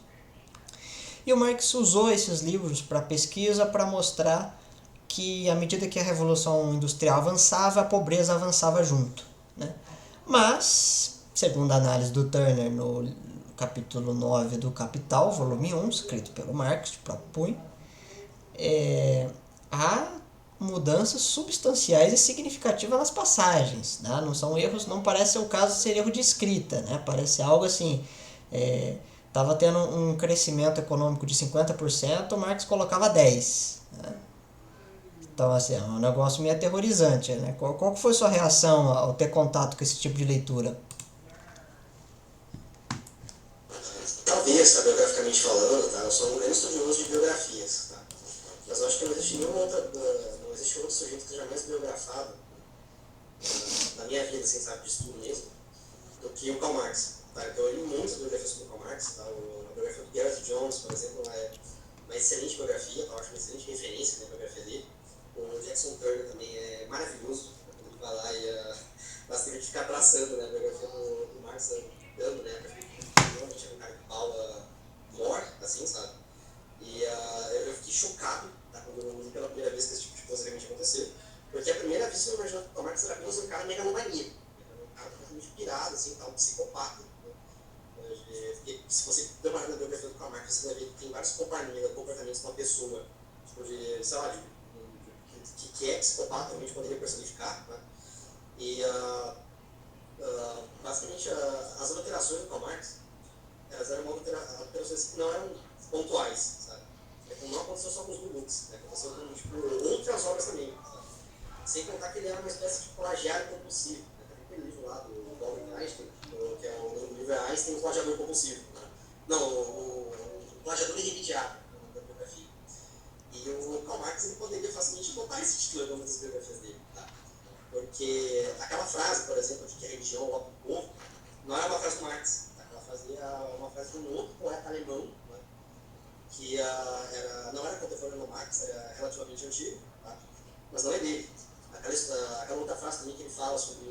E o Marx usou esses livros para pesquisa, para mostrar que à medida que a Revolução Industrial avançava, a pobreza avançava junto. Né? Mas, segundo a análise do Turner no capítulo 9 do Capital, volume 1, escrito pelo Marx, de próprio punho, há mudanças substanciais e significativas nas passagens. Né? Não são erros, não parece ser o caso de ser erro de escrita. Né? Parece algo assim... Estava tendo um crescimento econômico de 50%, o Marx colocava 10%. Né? Então, assim, é um negócio meio aterrorizante. Né? Qual foi a sua reação ao ter contato com esse tipo de leitura? Talvez, biograficamente falando, tá? Eu sou um grande estudioso de biografias, tá? Mas eu acho que não existe não existe outro sujeito que seja mais biografado na minha vida, assim, sabe, de estudo mesmo, do que o Karl Marx. Tá? Então, eu li muitas biografias do Karl Marx, tá? A biografia do Gareth Jones, por exemplo, é uma excelente biografia, tá? Eu acho uma excelente referência na biografia dele. O Jackson Turner também é maravilhoso, ele vai lá e basicamente ficar abraçando, né, a biografia do Marx, dando, né, realmente é um cara que Paula morre, assim, sabe? E eu fiquei chocado, tá, quando eu li pela primeira vez que esse tipo de coisa realmente aconteceu, porque a primeira vez que eu imaginava que o Marx era apenas um cara megalomaníaco, um cara completamente pirado, assim, tá, um psicopata. Né? Porque se você der uma olhada na biografia do Karl Marx, você vai ver que tem vários comportamentos de uma pessoa, tipo de, sei lá, que é psicopata, realmente poderia personificar, né? E basicamente as alterações do Karl Marx, elas eram alterações que não eram pontuais, sabe? Não aconteceu só com os Blue Books, né? Aconteceu com tipo, outras obras também, sabe? Sem contar que ele era uma espécie de plagiário compulsivo. Né? Tem aquele livro lá do Albert Einstein, que é o livro Einstein, o plagiador compulsivo. Né? Não, o plagiador irremediável, da biografia. E o Karl Marx ele poderia facilmente botar esse título em algumas das biografias dele, tá? Porque aquela frase, por exemplo, de que a religião é o povo, não é uma frase do Marx. Aquela frase é uma frase de um outro poeta alemão, né? Que não era contemporâneo do Marx, era relativamente antigo, tá? Mas não é dele. Aquela outra frase também que ele fala sobre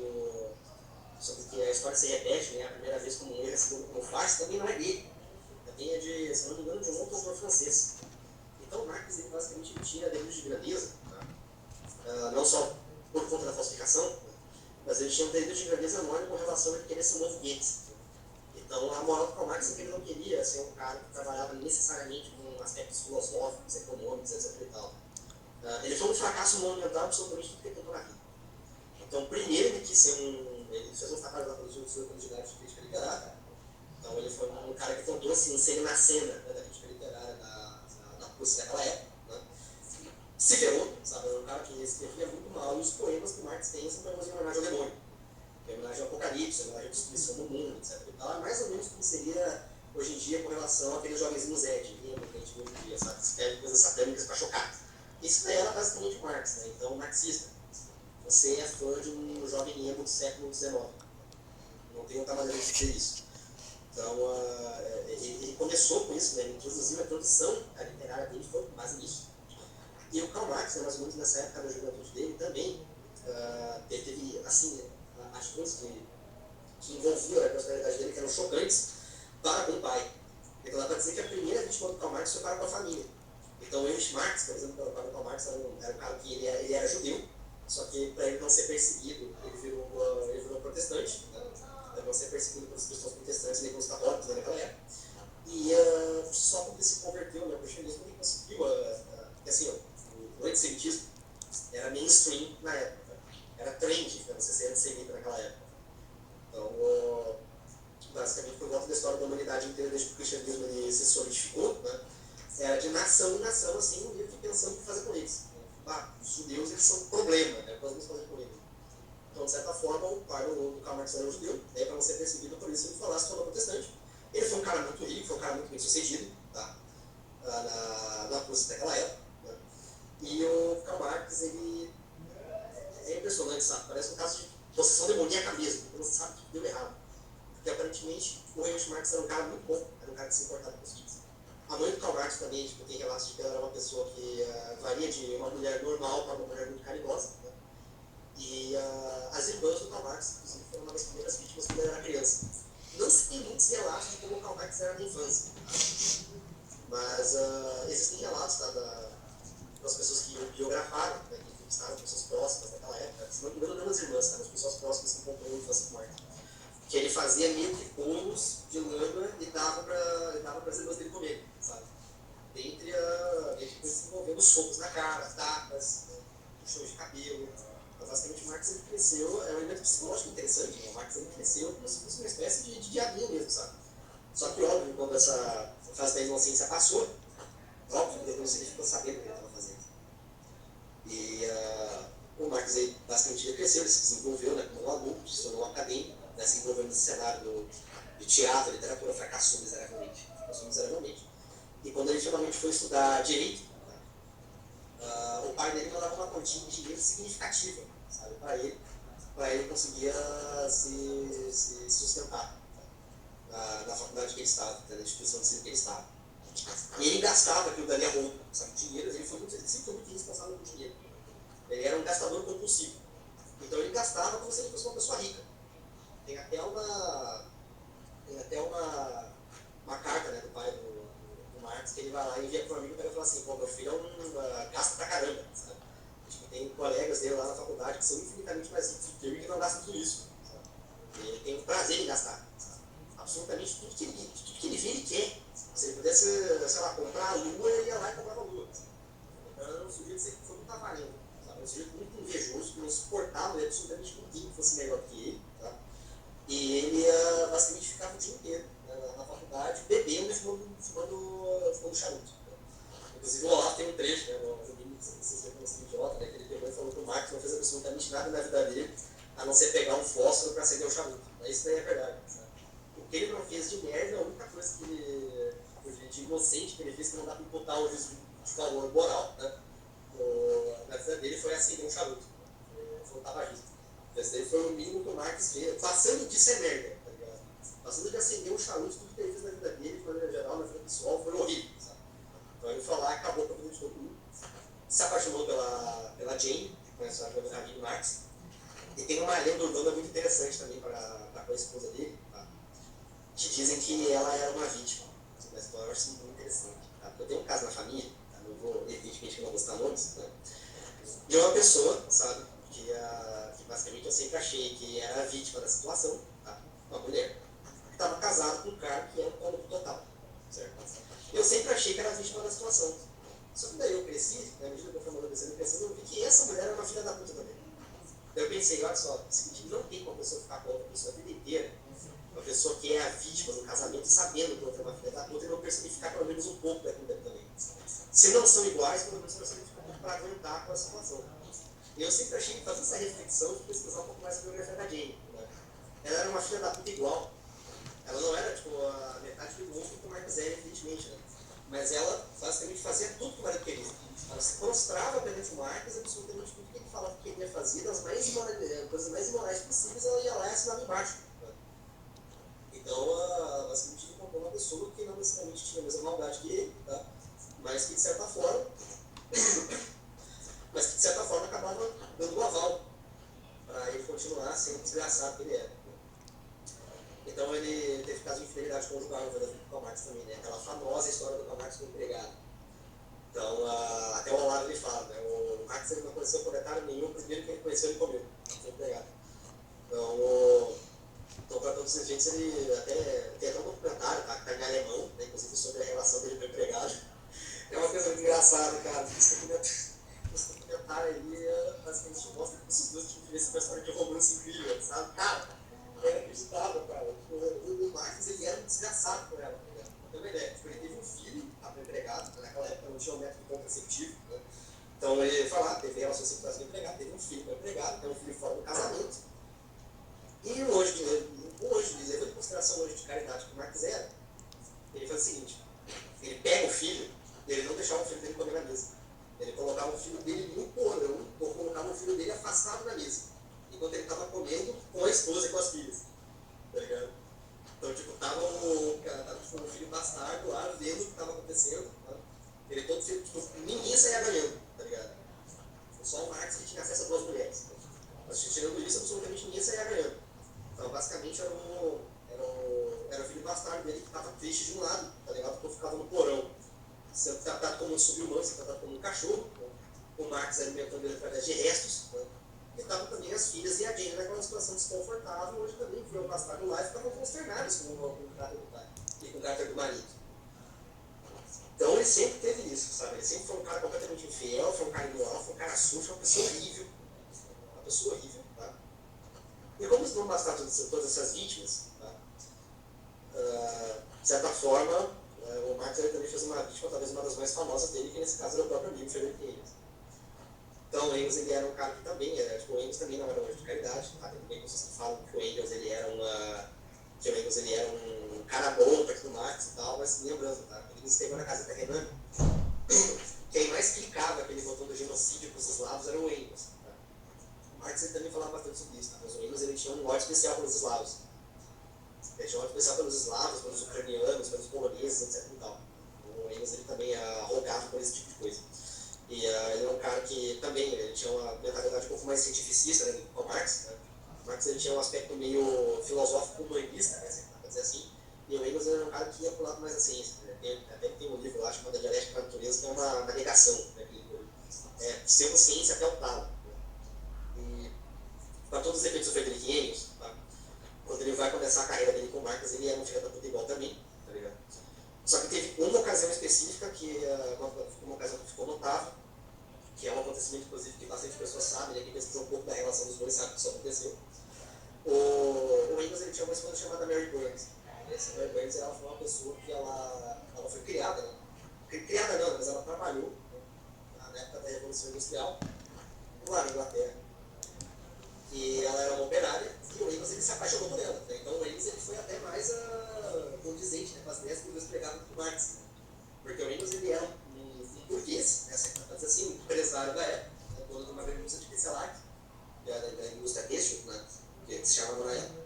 que a história se repete, né? A primeira vez como um erro, a segunda como farsa, também não é dele. Também é de, se não me engano, de um outro autor francês. Então, Marx, ele basicamente tinha delírios de grandeza, tá? Não só por conta da falsificação, né? Mas ele tinha um delírio de grandeza enorme com relação a ele querer ser um novo Goethe. Então, a moral do Karl Marx é que ele não queria ser um cara que trabalhava necessariamente com aspectos filosóficos, econômicos, etc. E tal. Ele foi um fracasso monumental absolutamente tudo que ele tentou na vida. Então, primeiro ele quis ser ele fez um trabalho lá pelos outros candidatos de crítica literária. Então, ele foi um cara que tentou se inserir na cena, né, da crítica literária da Rússia daquela época. Né? Se ferrou, sabe? Era um cara que escrevia muito mal, e os poemas que Marx tem são poemas em homenagem ao demônio, em homenagem ao apocalipse, em homenagem à destruição do mundo, etc. E tal. É mais ou menos como seria hoje em dia com relação àqueles jovenzinhos Zed, que a gente vê hoje em dia, sabe? Que escrevem coisas satânicas para chocar. Isso daí era basicamente Marx, né? Então, marxista. Você é fã de um jovem emo do século XIX. Não tem outra maneira de dizer isso. Então, ele começou com isso, né? Ele introduziu a produção literária dele, foi com base nisso. E o Karl Marx, né, mais ou menos nessa época da juventude dele, também teve, assim, atitudes que envolviam a personalidade dele, que eram chocantes, para com o pai. Então, dá para dizer que a primeira vítima do Karl Marx foi para com a família. Então, o Heinrich Marx, por exemplo, para o Karl Marx, era um cara que ele era judeu, só que para ele não ser perseguido, ele virou protestante, né? Para não ser perseguido pelos cristãos protestantes nem pelos católicos naquela época. E só quando ele se converteu, né, para o cristianismo, ele conseguiu, porque assim, o antissemitismo era mainstream na época, era trend para você ser antissemita naquela época. Então, basicamente, por volta da história da humanidade inteira, desde que o cristianismo ele se solidificou, né, era de nação em nação, assim, um livro pensando o que fazer com eles. Os judeus, eles são um problema, né? Podemos fazer com eles. Então, de certa forma, o pai do Karl Marx era um judeu, daí para não ser perseguido por isso, ele foi lá se tornou protestante. Ele foi um cara muito rico, foi um cara muito bem sucedido, tá? Na Rússia daquela época. Né? E o Karl Marx, ele é impressionante, sabe? Parece um caso de possessão demoníaca mesmo, porque não se sabe o que deu errado. Porque aparentemente o Heinrich Marx era um cara muito bom, era um cara que se importava com os filhos. A mãe do Karl Marx também, tipo, tem relatos de que ela era uma pessoa que varia de uma mulher normal para uma mulher muito carinhosa. Né? E as irmãs do Karl Marx, inclusive, foram uma das primeiras vítimas quando ele era criança. Não se tem muitos relatos de como o Karl Marx era na infância. Tá? Mas existem relatos das pessoas que o biografaram, né, que entrevistaram pessoas próximas naquela época. Se não me engano, não as irmãs, tá? As pessoas próximas que encontrou a infância com Marx. Que ele fazia meio que bolos de lama e dava para as irmãs dele comer, sabe? Dentre ele se envolvendo socos na cara, tapas, puxões de cabelo. Mas basicamente o Marx ele cresceu, é um elemento psicológico interessante, né? O Marx ele cresceu como se fosse uma espécie de diabinho mesmo, sabe? Só que óbvio, quando essa fase da inocência passou, óbvio que depois ele ficou sabendo o que ele estava fazendo. E o Marx ele, basicamente ele cresceu, ele se desenvolveu, né, como um adulto, se tornou um acadêmico, né, se envolveu nesse cenário de teatro, literatura, fracassou miseravelmente. E quando ele finalmente foi estudar direito, o pai dele mandava uma quantia de dinheiro significativa, sabe, para ele conseguir se sustentar na faculdade que ele estava, na instituição de ensino que ele estava. E ele gastava aquilo dali a roupa, sabe, dinheiro, ele sempre foi muito responsável por dinheiro. Ele era um gastador compulsivo. Então ele gastava como se ele fosse uma pessoa rica. Tem até uma carta, né, do pai do Marx, que ele vai lá e envia para um amigo e fala assim, pô, meu filho gasta pra caramba, sabe? Tipo, tem colegas dele lá na faculdade que são infinitamente mais ricos do que eu e que não gastam tudo isso, sabe? E ele tem um prazer em gastar, sabe? Absolutamente tudo que ele vê, ele quer. Se ele pudesse, sei lá, comprar a lua, ele ia lá e comprava a lua, sabe? Então era um sujeito que foi muito avarento, sabe? Um sujeito muito invejoso, que não suportava absolutamente ninguém que fosse melhor que ele, tá? E ele basicamente ficava o dia inteiro, né, na faculdade, bebendo e fumando charuto. Né? Inclusive o Olavo tem um trecho, né, no livro que vocês reconhecem idiota, né, que ele pegou e falou que o Marx não fez absolutamente nada na vida dele, a não ser pegar um fósforo para acender o charuto. Mas isso daí é verdade. Sabe? O que ele não fez de merda, a única coisa que ele, de inocente que ele fez, que não dá para imputar o juízo de valor moral, né, na vida dele, foi acender um charuto. Foi um tabagista. Esse daí foi o mínimo que o Marx fez, passando de ser merda, tá ligado? Passando de acender um charuto, tudo que ele fez na vida dele, de maneira geral, na vida pessoal, foi horrível, sabe? Então ele foi lá, acabou com a vida de todo mundo, se apaixonou pela Jane, que conhece a amiga do Marx, e tem uma lenda urbana muito interessante também para com a esposa dele, tá? Que dizem que ela era uma vítima. Essa história eu acho muito interessante, tá? Porque eu tenho um caso na família, tá? Não vou, evidentemente, não vou citar nomes, né? De uma pessoa, sabe? Que basicamente eu sempre achei que era a vítima da situação, tá? Uma mulher que estava casada com um cara que era um pânico total, certo? Eu sempre achei que era a vítima da situação. Só que daí eu cresci, na medida que eu fui amadurecendo e crescendo, eu vi que essa mulher era uma filha da puta também. Eu pensei, olha só, o seguinte, não tem como a pessoa ficar com outra pessoa a vida inteira, uma pessoa que é a vítima do casamento, sabendo que outra é uma filha da puta, e não perceber ficar pelo menos um pouco daquilo dali também. Se não são iguais, pelo menos perceber ficar um pouco para aguentar com a situação. Eu sempre achei que fazer essa reflexão de pesquisar um pouco mais sobre a biografia da Jane. Né? Ela era uma filha da puta igual. Ela não era tipo a metade do mundo que o Marx era, evidentemente. Né? Mas ela basicamente fazia tudo que o marido queria. Ela se prostrava perante o Marx, absolutamente tudo que ele falava que queria fazer, das coisas mais imorais possíveis, ela ia lá e assinava embaixo. Né? Então, basicamente, ele encontrou uma pessoa que não necessariamente tinha a mesma maldade que ele, tá? mas que de certa forma. Mas que de certa forma acabava dando um aval para ele continuar sendo o desgraçado que ele era. Então ele teve caso de infidelidade conjugal na vida do Karl Marx também, né? Aquela famosa história do Karl Marx com o empregado. Então, até o Olavo ele fala, né? O Marx ele não conheceu proletário nenhum, primeiro que ele conheceu ele comeu, foi empregado. Então para todos os efeitos, ele tem até um documentário, tá? Que está em alemão, né? Inclusive sobre a relação dele com o empregado. É uma coisa muito engraçada, cara. Esse documentário aí basicamente mostra que esses dois tinham esse personagem de romance incrível, sabe? Cara, era inacreditável, cara. O Marx, ele era um desgraçado com ela, tá? Pra ter uma ideia. Ele teve um filho, estava empregado, naquela época não tinha um método contraceptivo, né? Então ele fala, teve relação sexual com o empregado, teve um filho com o empregado, tem um filho fora do casamento. E o anjo de levando em consideração o anjo de caridade que o Marx era, ele faz o seguinte, ele pega o filho e ele não deixava o filho dele comer na mesa. Ele colocava o filho dele no porão, ou colocava o filho dele afastado da mesa, enquanto ele estava comendo com a esposa e com as filhas. Tá ligado? Então, tipo, tava o filho bastardo lá, vendo o que estava acontecendo. Tá? Ele todo filho, tipo, ninguém saía ganhando, tá ligado? Só o Marx que tinha acesso a duas mulheres. Mas tirando isso, absolutamente ninguém saía ganhando. Então, basicamente, era o filho bastardo dele que estava triste de um lado, tá ligado? Porque ficava no porão, sendo tratado como um subhumano, sendo tratado como um cachorro. Né? O Marx alimentando ele através de restos. Né? E estavam também as filhas e a Jane naquela situação desconfortável, onde também viam o bastardo lá e ficavam consternados com o caráter do pai e com o caráter do marido. Então ele sempre teve isso, sabe? Ele sempre foi um cara completamente infiel, foi um cara imoral, foi um cara sujo, uma pessoa horrível. Uma pessoa horrível, tá? E como não bastaram todas essas vítimas, tá? De certa forma, o Marx também fez uma vítima, talvez uma das mais famosas dele, que nesse caso era o próprio amigo Frederick Engels. Então o Engels ele era um cara que também, tipo, o Engels também não era um anjo de caridade, tá? Tem bem pessoas que falam que o Engels ele era um cara bom perto do Marx e tal, mas lembrando, tá? Ele escreveu na Casa da Renan, quem mais clicava aquele botão do genocídio para os eslavos era o Engels. Tá? O Marx ele também falava bastante sobre isso, tá? Mas o Engels ele tinha um ódio especial pelos eslavos. Ele tinha um ódio especial pelos eslavos, pelos ucranianos, pelos poloneses, etc. E tal. O Engels ele também arrogava por esse tipo de coisa. E ele é um cara que também ele tinha uma mentalidade um pouco mais cientificista, né, com o Marx. Né? O Marx ele tinha um aspecto meio filosófico humanista, né, para dizer assim, e o Engels era um cara que ia para o lado mais da ciência. Né? Até tem um livro lá chamado A Dialética da Natureza, que é uma negação, né, pseudociência até o talo. Né? E para todos os efeitos do Friedrich Engels, tá? Quando ele vai começar a carreira dele com o Marx, ele era um filho da puta igual também, tá ligado? Só que teve uma ocasião específica, que uma ocasião que ficou notável, que é um acontecimento, inclusive, que bastante pessoas sabem, né, que pesquisou um pouco da relação dos dois, sabe que isso aconteceu. O Engels ele tinha uma esposa chamada Mary Burns. Essa Mary Burns ela foi uma pessoa que ela foi criada, né? Criada não, mas ela trabalhou, né, na época da Revolução Industrial, lá na Inglaterra. E ela era uma operária, e o Engels ele se apaixonou por ela. Né? Então o Engels ele foi até mais condizente, né, com as ideias que ele pregava com o Marx. Né? Porque o Engels ele era um burguês, né, assim, um empresário da época, né, dono de uma grande indústria de tecelagem, da indústria têxtil, né, que se chamava na época.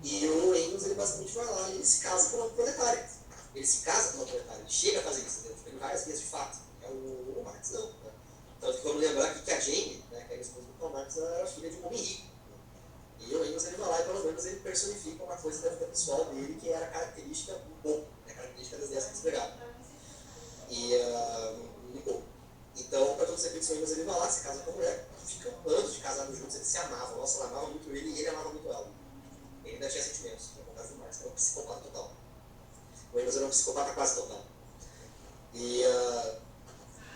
E o Engels ele basicamente vai lá e ele se casa com uma proletária. Ele se casa com uma proletária, ele chega a fazer isso, né? Tem várias vezes de fato. O Marx não. Né? Então vamos lembrar aqui que a Jane, né, que era a esposa do Karl Marx, era filha de um homem rico. Né? E o Engels ele vai lá e pelo menos ele personifica uma coisa da vida pessoal dele que era característica um pouco, né, característica das ideias que eles pregavam. Então, para todos os efeitos, o Engels ele vai lá, se casa com a mulher, ficam anos de casados juntos, eles se amavam. Nossa, ela amava muito ele e ele amava muito ela. Ele ainda tinha sentimentos, no caso do Marx, era um psicopata total. O Engels era um psicopata quase total. E,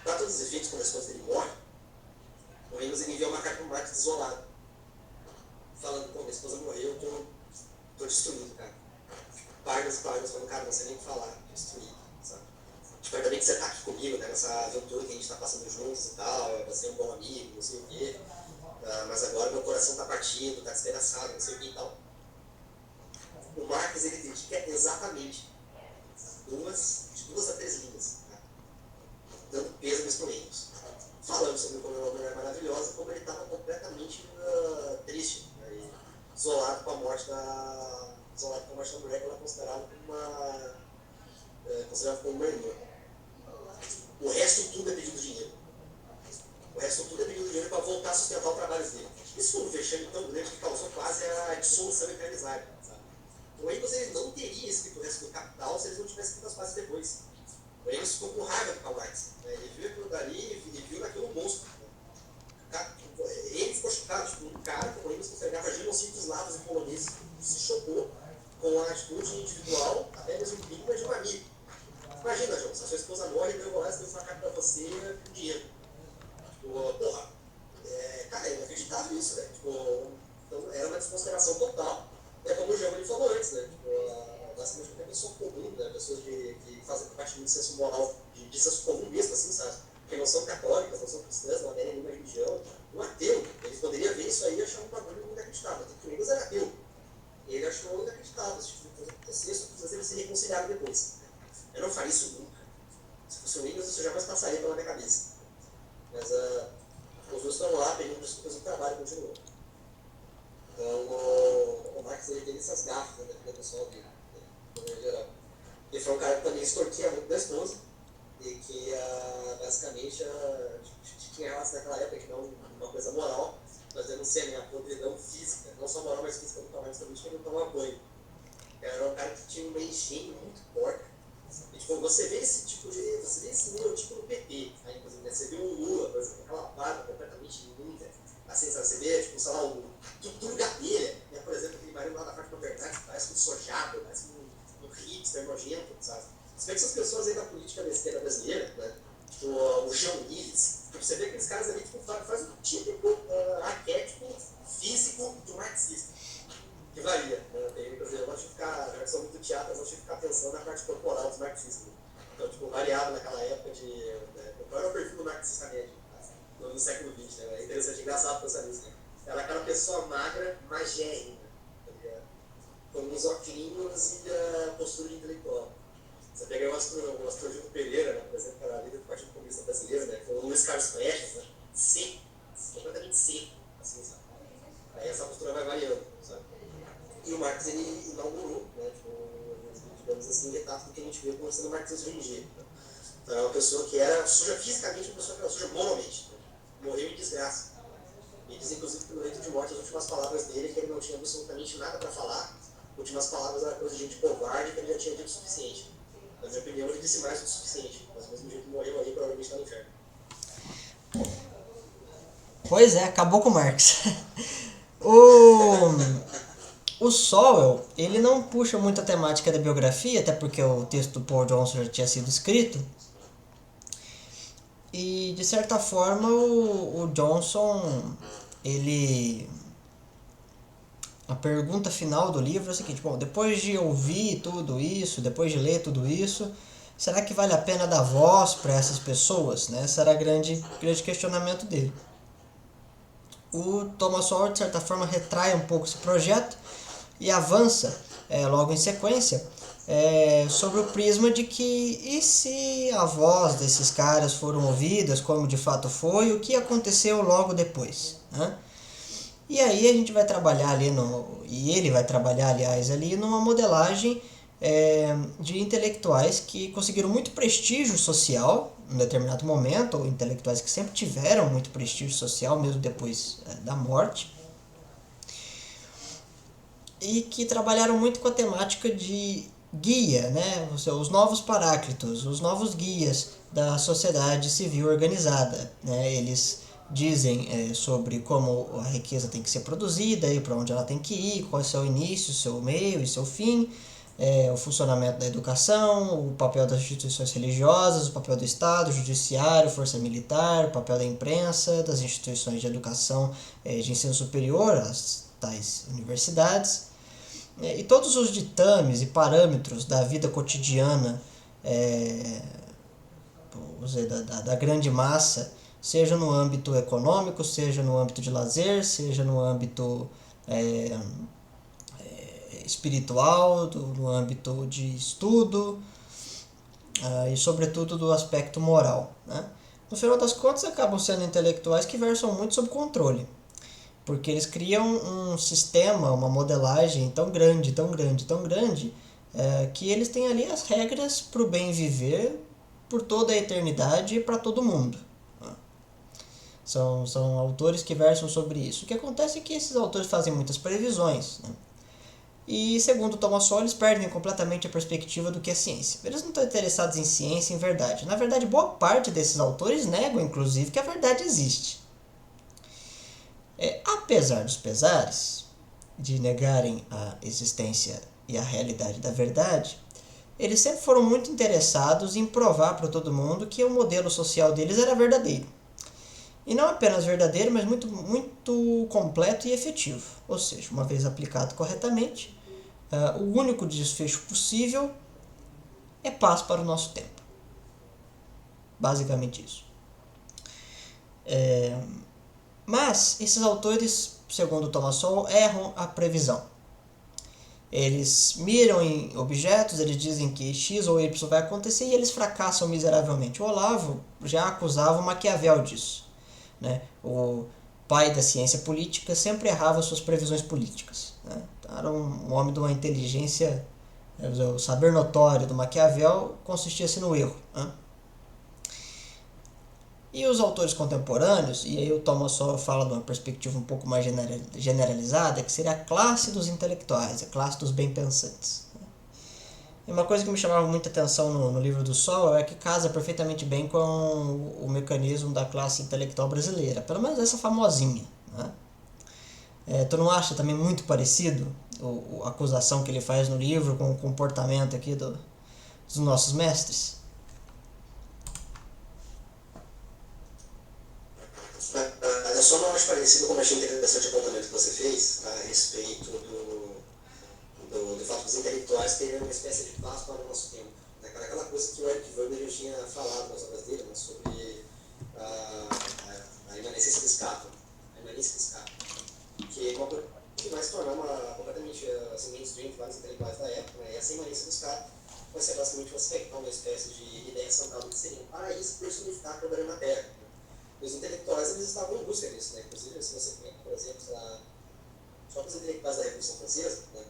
para todos os efeitos, quando as coisas dele morre, o Engels ele envia uma carta para o Marx desolado, falando: pô, minha esposa morreu, eu tô destruído, cara. Páginas, falando: cara, não sei nem o que falar, tô destruído, sabe? Tipo, ainda bem que você tá aqui comigo, né, nessa aventura que a gente tá passando juntos e tal, você é um bom amigo, não sei o quê, mas agora meu coração tá partido, tá despedaçado, não sei o quê e tal. O Marx ele dedica exatamente de 2 a 3 linhas, né, dando peso para o Engels, falando sobre como uma mulher maravilhosa, como ele estava completamente triste, né, isolado com a morte da mulher que ela considerava como uma irmã. O resto tudo é pedido dinheiro. O resto tudo é pedido dinheiro para voltar a sustentar o trabalho dele. Isso foi um vexame tão grande que causou quase a dissolução eternizada. O Engels ele não teria escrito o resto do Capital se eles não tivessem escrito as fases depois. O Engels ficou com raiva do Karl Marx. Né? Ele viu aquilo dali e viu naquilo um monstro. Né? Ele ficou chocado. Tipo, um cara como o Engels que entregava genocídios eslavos e poloneses se chocou com a atitude individual, até mesmo digna de um amigo. Imagina, João, se a sua esposa morre, eu vou lá e escrevo uma carta pra você com dinheiro. Tipo, porra, cara, é inacreditável isso, né? Tipo, então era uma desconsideração total. É como o João ele falou antes, né? Tipo, basicamente qualquer pessoa comum, né? Pessoas que fazem parte do senso moral, de senso comum mesmo, assim, sabe? que não são católicas, não são cristãs, não aderem a nenhuma religião, um ateu, ele poderia ver isso aí e achar um bagulho muito inacreditável. Até que o Windows era ateu. E ele achou inacreditável esse tipo de coisa acontecer, só que eles se reconciliaram depois. Eu não faria isso nunca. Se fosse o Windows, isso jamais passaria pela minha cabeça. Mas os dois estão lá pedindo desculpas no trabalho e continuou. Então o Marx ele teve essas gafas da vida pessoal dele, de maneira geral. Ele foi um cara que também extorquia muito da esposa e que basicamente tinha relação naquela época que não uma coisa moral, mas denunciando a podridão física, não só moral, mas física do tamanho também, que ele não tomava banho. Era um cara que tinha uma higiene muito porca. E, tipo, você vê esse Lula tipo no PT, aí, inclusive, né? Você vê um Lula, por exemplo, aquela barba completamente imunda, assim, sabe? Você vê, tipo, sei lá, tudo gadelha, né? Por exemplo, aquele marido lá da Fátima Bernardes, que parece um sojado, parece um hipster nojento, sabe? Você vê que essas pessoas aí da política da esquerda brasileira, né? Tipo, o Jean Willis, tipo, você vê aqueles caras ali, tipo, faz um típico arquétipo físico de um marxista. Que varia, né? Tem, por exemplo, eu gosto de ficar, já que sou muito teatro, eu gosto de ficar pensando na parte corporal dos marxistas. Então, tipo, variado naquela época de. Né, qual era o perfil do marxista médio, no século XX, né? É interessante, engraçado pensar nisso, né? Era aquela pessoa magra, magérrima, tá ligado? Com uns óculos e a postura de intelectual. Você pega o Astro Gildo Pereira, né, por exemplo, que era líder do Partido Comunista Brasileiro, né? Com o Luiz Carlos Prestes, né? Seco, completamente seco, assim, sabe? Aí essa postura vai variando, sabe? E o Marx, ele inaugurou, né, tipo, digamos assim, etapa do que a gente vê como sendo o marxismo hoje em dia. Né? Então, é uma pessoa que era suja fisicamente, uma pessoa que era suja moralmente. Né? Morreu em desgraça. E diz, inclusive, que no leito de morte, as últimas palavras dele, que ele não tinha absolutamente nada para falar, as últimas palavras eram coisa de gente covarde, que ele já tinha dito o suficiente. Na minha opinião, ele disse mais do que o suficiente, mas ao mesmo jeito morreu aí, provavelmente está no inferno. Pois é, acabou com o Marx. O Sowell, ele não puxa muito a temática da biografia, até porque o texto do Paul Johnson já tinha sido escrito. E, de certa forma, o Johnson, ele... A pergunta final do livro é a seguinte: bom, depois de ouvir tudo isso, depois de ler tudo isso, será que vale a pena dar voz para essas pessoas? Né? Esse era o grande questionamento dele. O Thomas Sowell, de certa forma, retrai um pouco esse projeto e avança logo em sequência sobre o prisma de que e se a voz desses caras foram ouvidas, como de fato foi, o que aconteceu logo depois, né? E aí a gente vai trabalhar ali, e ele vai trabalhar, aliás, ali numa modelagem de intelectuais que conseguiram muito prestígio social em determinado momento, ou intelectuais que sempre tiveram muito prestígio social, mesmo depois da morte, e que trabalharam muito com a temática de guia, né? Os novos paráclitos, os novos guias da sociedade civil organizada, né? Eles dizem sobre como a riqueza tem que ser produzida e para onde ela tem que ir, qual é o seu início, seu meio e seu fim, o funcionamento da educação, o papel das instituições religiosas, o papel do Estado, judiciário, força militar, o papel da imprensa, das instituições de educação de ensino superior, as tais universidades, e todos os ditames e parâmetros da vida cotidiana da grande massa, seja no âmbito econômico, seja no âmbito de lazer, seja no âmbito espiritual, no âmbito de estudo e sobretudo do aspecto moral, né? No final das contas acabam sendo intelectuais que versam muito sob controle, porque eles criam um sistema, uma modelagem tão grande, tão grande, tão grande, que eles têm ali as regras para o bem viver por toda a eternidade e para todo mundo. São autores que versam sobre isso. O que acontece é que esses autores fazem muitas previsões, né? E, segundo Thomas Sowell, eles perdem completamente a perspectiva do que é ciência. Eles não estão interessados em ciência, em verdade. Na verdade, boa parte desses autores negam, inclusive, que a verdade existe. Apesar dos pesares de negarem a existência e a realidade da verdade, eles sempre foram muito interessados em provar para todo mundo que o modelo social deles era verdadeiro. E não apenas verdadeiro, mas muito, muito completo e efetivo. Ou seja, uma vez aplicado corretamente, o único desfecho possível é paz para o nosso tempo. Basicamente isso. Mas esses autores, segundo Thomas Sowell, erram a previsão. Eles miram em objetos, eles dizem que X ou Y vai acontecer e eles fracassam miseravelmente. O Olavo já acusava o Maquiavel disso. Né? O pai da ciência política sempre errava suas previsões políticas. Né? Era um homem de uma inteligência, o saber notório do Maquiavel consistia-se no erro. Né? E os autores contemporâneos, e aí o Thomas Sowell fala de uma perspectiva um pouco mais generalizada, que seria a classe dos intelectuais, a classe dos bem-pensantes. E uma coisa que me chamava muita atenção no livro do Sowell é que casa perfeitamente bem com o mecanismo da classe intelectual brasileira, pelo menos essa famosinha. Né? Tu não acha também muito parecido a acusação que ele faz no livro com o comportamento aqui dos nossos mestres? Eu só não acho parecido, como achei interessante o apontamento que você fez a respeito do fato dos intelectuais terem uma espécie de passo para o nosso tempo. Aquela coisa que o Eric Wagner já tinha falado nas obras dele, né, sobre a imanência do escape, que é uma coisa que vai se tornar completamente assim, mainstream de vários intelectuais da época, né, e essa imanência do escape vai ser basicamente você pegar uma espécie de ideia central do que seria um paraíso personificar a problema na Terra. Os intelectuais eles estavam em busca disso, né? Inclusive, se você pega, por exemplo, só os intelectuais da Revolução Francesa, né?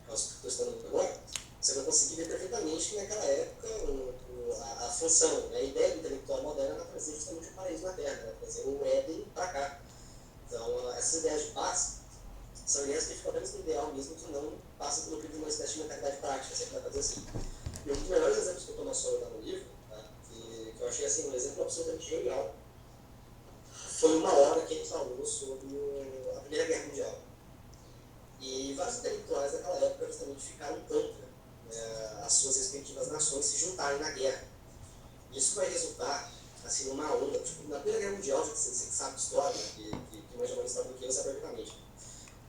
Que estou estudando agora, você vai conseguir ver perfeitamente que naquela época a função, né? A ideia do intelectual moderno era trazer justamente o paraíso na Terra, né? Trazer o Éden para cá. Então, essas ideias de paz são ideias que ficam apenas no ideal mesmo, que não passam pelo crivo de uma espécie de mentalidade prática, você vai fazer assim. E um dos melhores exemplos que eu Thomas Sowell dá no livro, tá? que eu achei assim, um exemplo absolutamente genial, foi uma hora que ele falou sobre a Primeira Guerra Mundial. E vários intelectuais daquela época justamente ficaram contra as suas respectivas nações se juntarem na guerra. Isso vai resultar assim, numa onda. Tipo, na Primeira Guerra Mundial, você sabe de história, que mais ou menos está bloqueando essa perfeitamente.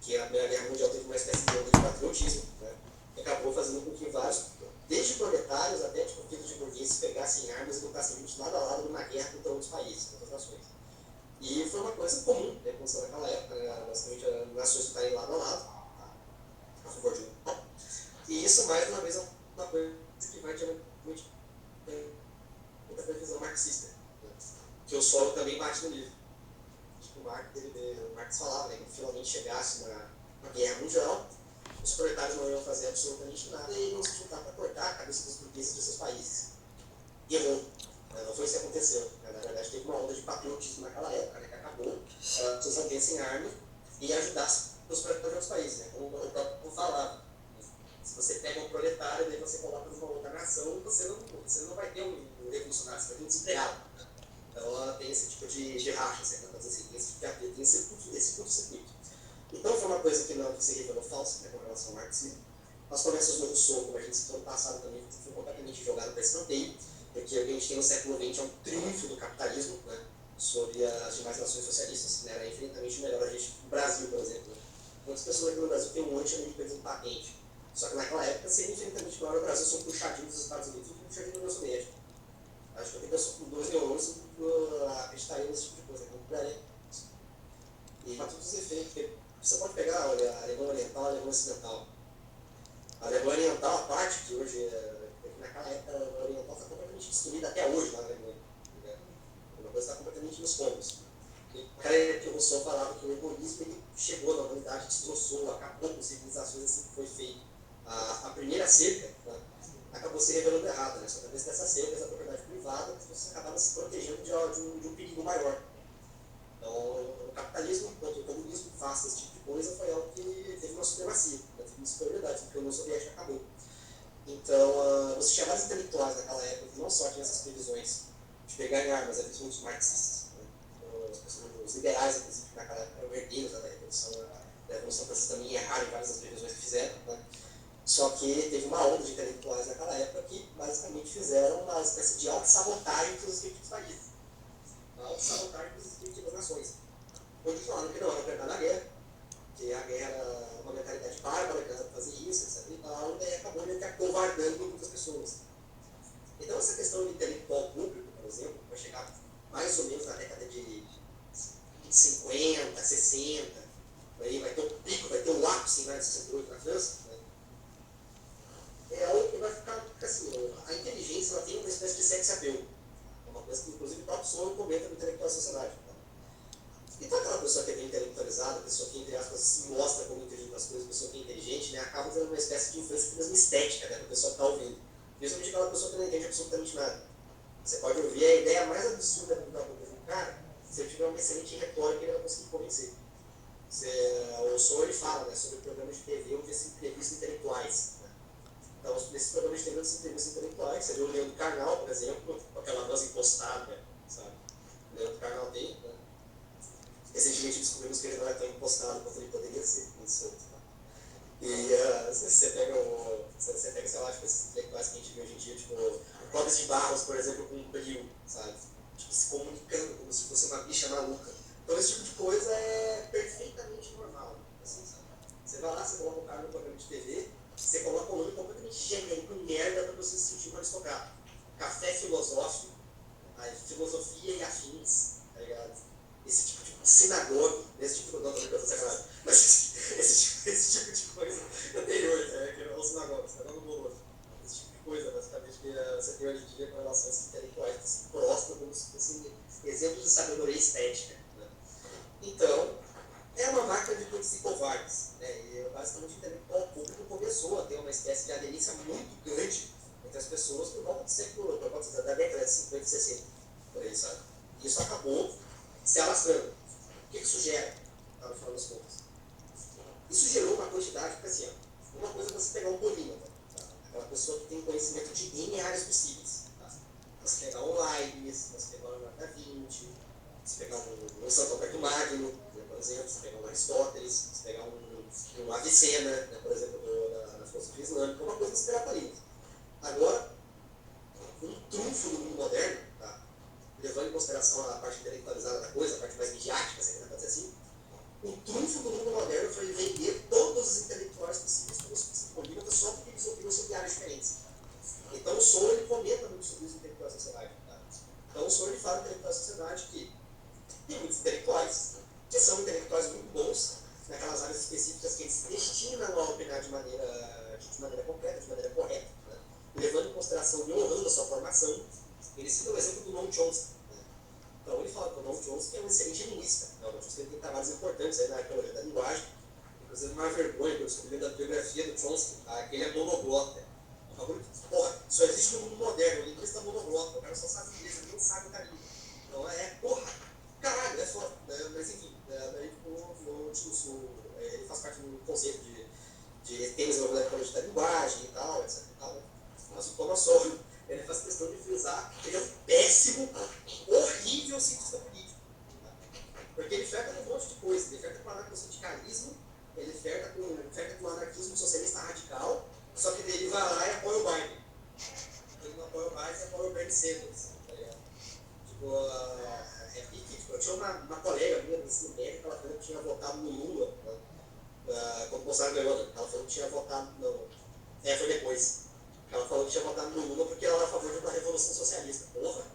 Que a Primeira Guerra Mundial teve uma espécie de onda de patriotismo, né, que acabou fazendo com que vários, desde proletários até tipo, filhos de burgueses, pegassem armas e lutassem juntos lado a lado numa guerra contra outros países, contra outras nações. E foi uma coisa comum, né, aconteceu naquela época, né, basicamente as nações estarem lado a lado, a favor de um. E isso, mais uma vez, é uma coisa que vai diretamente da previsão marxista, né, que o Solo também bate no livro. Tipo, o Marx falava, né, que finalmente chegasse uma guerra mundial, os proletários não iam fazer absolutamente nada e iam se juntar para cortar a cabeça dos burgueses de seus países. E errou. Não foi isso que aconteceu. Na verdade, teve uma onda de patriotismo naquela época, né, que acabou as pessoas andessem armas e ajudassem os proletários de outros países. Né, como o próprio falava. Se você pega um proletário e você coloca numa outra nação, você não vai ter um revolucionário, você vai ter um desempregado. Né? Então, tem esse tipo de racha, assim, tem esse curto-circuito. Então, foi uma coisa que se revelou falsa, né, com relação ao marxismo. As promessas do Rousseau, como a gente citou no passado, também foi completamente jogado para escanteio, porque o que a gente tem no século XX é um triunfo do capitalismo, né, sobre as demais nações socialistas, né, era infinitamente melhor a gente, o Brasil, por exemplo. Muitas pessoas aqui no Brasil têm um anti-americanismo patente, só que naquela época seria infinitamente melhor o Brasil ser um puxadinho dos Estados Unidos do que um puxadinho da União Soviética. Acho que eu tenho pessoas com 2 neurônios acreditariam nesse tipo de coisa, e para todos os efeitos, você pode pegar a Alemanha Oriental e a Alemanha Ocidental. A Alemanha Oriental, a parte que hoje, naquela época, a Alemanha Oriental está completamente destruída até hoje lá na Alemanha. Né? Uma coisa está completamente nos pontos. E o cara que o Rousseau falava que o egoísmo ele chegou na humanidade, destroçou, acabou com civilizações assim que foi feito. A primeira cerca, né, acabou se revelando errada, né? Só que através dessa cerca, essa propriedade privada, as pessoas acabaram se protegendo de um perigo maior. Então, o capitalismo, enquanto o comunismo faz esse tipo de coisa, foi algo que teve uma supremacia, teve uma superioridade, porque a União Soviética acabou. Então, você tinha vários intelectuais naquela época que não só tinham essas previsões de pegar em armas, eram muitos marxistas. Né? Os liberais, inclusive, naquela época eram herdeiros da Revolução Francesa também erraram em várias das previsões que fizeram. Né? Só que teve uma onda de intelectuais naquela época que basicamente fizeram uma espécie de auto-sabotagem para os respectivos países. Uma auto-sabotagem para as respectivas nações. Outros falaram que não era para entrar na guerra, que a guerra era uma mentalidade bárbara, que era para fazer isso, etc. E tal, e daí acabou meio que acovardando muitas pessoas. Então, essa questão do intelectual público, por exemplo, vai chegar mais ou menos na década de lá de 68 na França, né, é algo que vai ficar assim, a inteligência ela tem uma espécie de sex appeal. É uma coisa que, inclusive, o próprio Solow comenta no Intelectual da Sociedade. Tá? Então, aquela pessoa que é bem intelectualizada, a pessoa que, entre aspas, se mostra como inteligente nas coisas, a pessoa que é inteligente, né, acaba tendo uma espécie de influência mesmo estética, né, da pessoa que está ouvindo. Principalmente aquela pessoa que não entende absolutamente nada. Você pode ouvir a ideia mais absurda do cara, se ele tiver uma excelente retórica, ele vai conseguir convencer. O Solow ele fala, né, sobre programas de TV onde se entrevistam intelectuais. Né? Então, nesses programas de TV onde se entrevistam intelectuais, você vê o Leandro Carnal, por exemplo, com aquela voz impostada, sabe? O Leandro Carnal tem, né? Recentemente descobrimos que ele não é tão impostado quanto ele poderia ser. Isso, tá? E você pega, sei lá, tipo, esses intelectuais que a gente vê hoje em dia, tipo, o Clóvis de Barros, por exemplo, com o brio, sabe? Tipo, se comunicando como se fosse uma bicha maluca. Então, esse tipo de coisa é perfeitamente normal, assim, sabe? Você vai lá, você coloca o cara no programa de TV, você coloca um nome completamente genérico, merda, pra você se sentir um aristocrata. Café filosófico, filosofia e afins, tá ligado? Esse tipo de sinagoga, esse tipo de coisa sacanagem, mas esse tipo de coisa anterior, que é o sinagoga moroso. Esse tipo de coisa, basicamente, que você tem hoje em dia com relação a esses intelectuais que se prostam como se fossem exemplos de sabedoria estética. Né? Então, é uma máquina de todos e covardes. Né? E basicamente o intelectual público começou a ter uma espécie de aderência muito grande entre as pessoas por volta da década de 50 e 60, por aí, sabe? E isso acabou se alastrando. O que isso gera, no final das contas? Isso gerou uma quantidade, porque assim, uma coisa é você pegar um polímata, tá? Aquela pessoa que tem conhecimento de N áreas possíveis. Tá? Você pegar um Leibniz, você pegar um Leonardo da Vinci, você pegar um Santo Alberto Magno, né, por exemplo, você pegar um Aristóteles, você pegar um Avicena, né, por exemplo, na filosofia islâmica, uma coisa que você pegar polímata. Agora, um trunfo do mundo moderno, tá? Levando em consideração a parte intelectualizada da coisa, a parte mais midiática, se pode dizer assim, o trunfo do mundo moderno foi vender todos os intelectuais possíveis como polímatas só porque eles opinam sobre áreas diferentes. Então o Solow ele comenta muito sobre os intelectuais da sociedade. Tá? Então o Solow ele fala intelectuais da sociedade que tem muitos intelectuais que são intelectuais muito bons naquelas áreas específicas que eles se destinam a opinar de maneira concreta, de maneira correta, né? Levando em consideração e honrando a sua formação. Ele cita o exemplo do Noam Chomsky. Né? Então ele fala que o Noam Chomsky é um excelente linguista. Né? O Noam Chomsky tem trabalhos importantes aí na arqueologia da linguagem. Inclusive uma vergonha que eu descobri da biografia do Chomsky, tá? Que ele é monoglota. Porra, só existe no mundo moderno, o linguista monoglota, o cara só sabe inglês, ele não sabe o caminho. Então porra, caralho, é foda. Mas enfim, daí ele faz parte do conceito de temas da arqueologia da linguagem e tal, etc. E tal, né? Mas o Thomas Sowell, ele faz questão de frisar que ele é um péssimo, horrível cientista político. Tá? Porque ele flerta com um monte de coisa. Ele flerta com o anarcossindicalismo, ele flerta com o anarquismo socialista radical, só que ele vai lá e apoia o Biden. Ele não apoia o Biden, apoia o Bernie Sanders. Tá ligado? Tipo, eu tinha uma colega minha do ensino médio que ela falou que tinha votado no Lula, quando o Bolsonaro ganhou, ela falou que tinha votado foi depois. Ela falou que tinha votado no Lula porque ela era a favor de uma revolução socialista. Porra,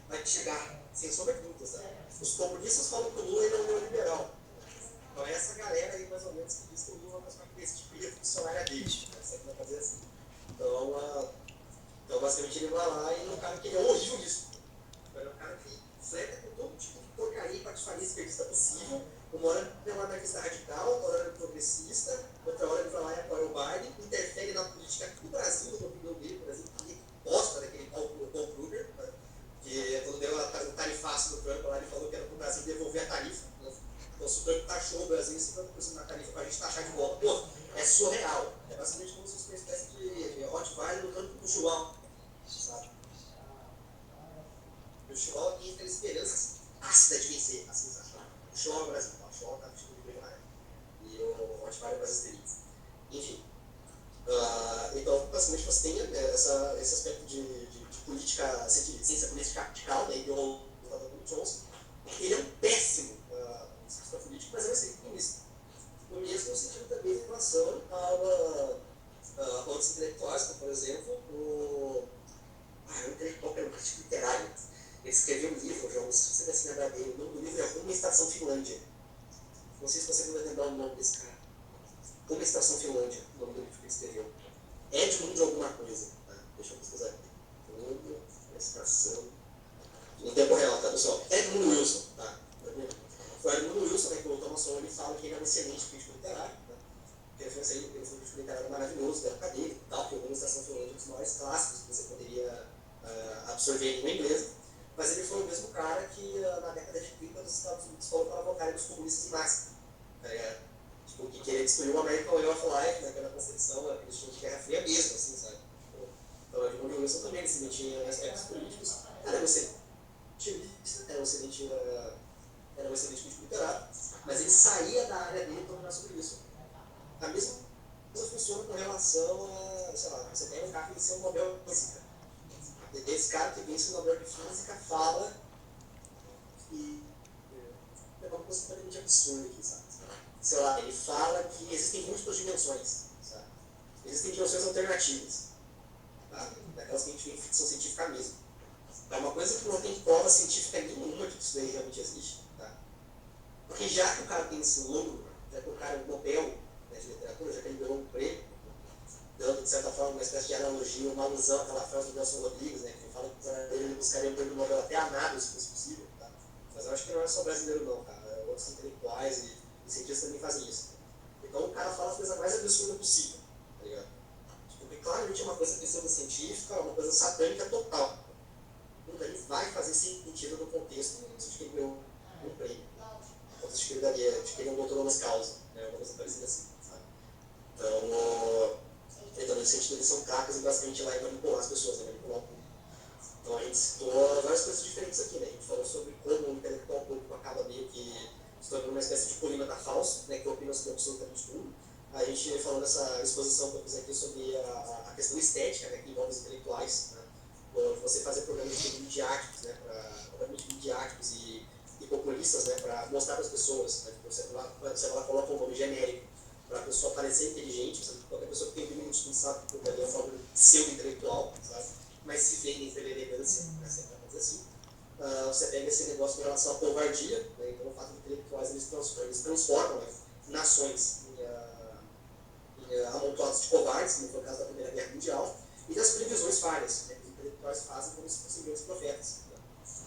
vai chegar, sem sombra de dúvidas. Tá? Os comunistas falam que o Lula ele é um neoliberal. Então é essa galera aí, mais ou menos, que diz que o Lula é uma coisa tipo de funcionária dele. Essa aqui vai fazer assim. Então, basicamente, ele vai lá e é um cara que ele é horrível nisso. É um cara que flerta com todo tipo de porcaria e patifaria esquerdista possível. Uma hora ele é um anarquista radical, outra hora ele é progressista, outra hora ele vai lá e apoia o Biden, interfere na política do Brasil, na opinião dele, o Brasil que gosta daquele Paul Kruger, né? Que quando deu o tarifaço do Trump lá, ele falou que era para o Brasil devolver a tarifa. Né? Então, se o Trump taxou o Brasil em 50% da tarifa para a gente taxar de volta, pô, é surreal. É basicamente como se fosse uma espécie de Rottweiler no campo do Chihuahua, sabe? E o Chihuahua tem aquela esperança ácida de vencer, assim, sabe? O Chihuahua é o Brasil, o Chihuahua está vestido de vermelho e o Rottweiler é brasileiro. Enfim. Então, basicamente, você tem esse aspecto de política, ciência política radical, né, ideológica do Johnson. Ele é um péssimo cientista político, mas é um excelente comunista. O mesmo sentido também em relação a outros intelectuais, como, por exemplo, o intelectual que era um crítico literário. Ele escreveu um livro, João, não sei se você vai se lembrar dele. O nome do livro é Uma Estação Finlândia. Não sei se você vai lembrar o nome desse cara. como a Estação Finlândia, o nome do livro que ele escreveu. Edmund alguma coisa, tá? Deixa eu pesquisar aqui. Edmund, Estação, em tempo real, tá, pessoal? Edmund Wilson, tá? O Edmund Wilson, né, que o Thomas Sowell, ele fala que ele é um excelente crítico literário, né? Ele foi um crítico literário maravilhoso da época dele, tal, que o Estação Finlândia é um dos maiores clássicos que você poderia absorver em língua inglesa. Mas ele foi o mesmo cara que na década de 30 os Estados Unidos falou para votarem dos comunistas em massa, tá ligado? Tipo, que queria destruir o American Way of Life, né, que era a concepção, aquele estilo de Guerra Fria mesmo, assim, sabe? Então, o Edmund Wilson também se metia em aspectos políticos, era um excelente crítico literário, mas ele saía da área dele para falar sobre isso. A mesma coisa funciona com relação a, sei lá, você tem um cara que venceu o Nobel de Física. Esse cara que vence o Nobel de Física fala que é uma coisa completamente absurda aqui, sabe? Sei lá, ele fala que existem múltiplas dimensões, sabe? Existem dimensões alternativas, tá? Daquelas que a gente vê em ficção científica mesmo. É uma coisa que não tem prova científica nenhuma de que isso daí realmente existe, tá? Porque já que o cara tem esse lucro, já que o cara é o Nobel, né, de literatura, já que ele ganhou um prêmio, dando de certa forma uma espécie de analogia, uma alusão àquela frase do Nelson Rodrigues, né, que ele fala que ele buscaria o prêmio Nobel até a nada, se fosse possível, tá? Mas eu acho que não é só brasileiro não, cara, outros intelectuais e cientistas também fazem isso. Então o cara fala a coisa mais absurda possível, tá ligado? Porque claramente é uma coisa pseudocientífica, uma coisa satânica total. Então ele vai fazer sentido no contexto de que ele ganhou um prêmio. No contexto de que ele daria, de que ele é um doutor honoris causa, né, uma coisa parecida assim, sabe? Então nesse sentido eles são cacas e basicamente lá em manipular as pessoas, né, manipular o público. Então a gente citou várias coisas diferentes aqui, né? A gente falou sobre como o intelectual público acaba meio que se tornando uma espécie de polímata falso, né, que opina sobre absolutamente tudo. A gente falou nessa exposição que eu fiz aqui sobre a questão estética, né, que envolve os intelectuais, né? Você fazer programas midiáticos, né, midiáticos e populistas, né, para mostrar para as pessoas, né, você lá coloca um nome genérico para a pessoa parecer inteligente, sabe? Qualquer pessoa que tem um mínimo de sabe que é uma forma pseudo-intelectual, sabe? Mas se vê em elegância, né, sempre vai fazer assim. Você pega esse negócio em relação à covardia, né, então o fato de intelectuais eles transformam, né, nações em amontoados de covardes, como foi o caso da Primeira Guerra Mundial, e das previsões falhas, né, que os intelectuais fazem como se fossem grandes profetas. Né?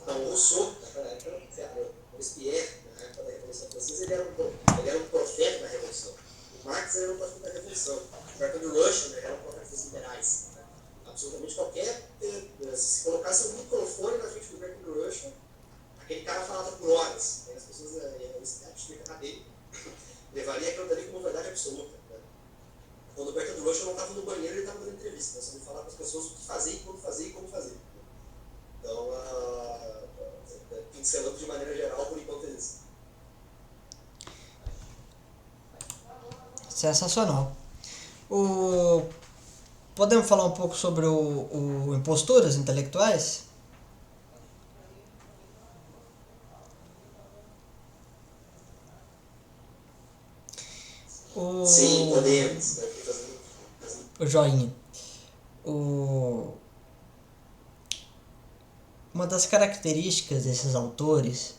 Então, o Rousseau, naquela época, o Robespierre, na época da Revolução Francesa, ele era um profeta da Revolução. O Marx era um profeta da Revolução. O Bertrand Russell, né, era um profeta dos liberais. Né? Absolutamente qualquer... Se colocasse um microfone na frente do Bertrand Russell, aquele cara falava por horas. Né? As pessoas iam explicar dele. Levaria aquilo dali como verdade absoluta. Né? Quando o Bertrand Russell não estava no banheiro, ele estava dando entrevista. Nós vamos falar com as pessoas o que fazer, e quando fazer e como fazer. Então, pincelando de maneira geral, por enquanto é isso. Sensacional. Podemos falar um pouco sobre o imposturas intelectuais? Sim, podemos. O joinha. Uma das características desses autores,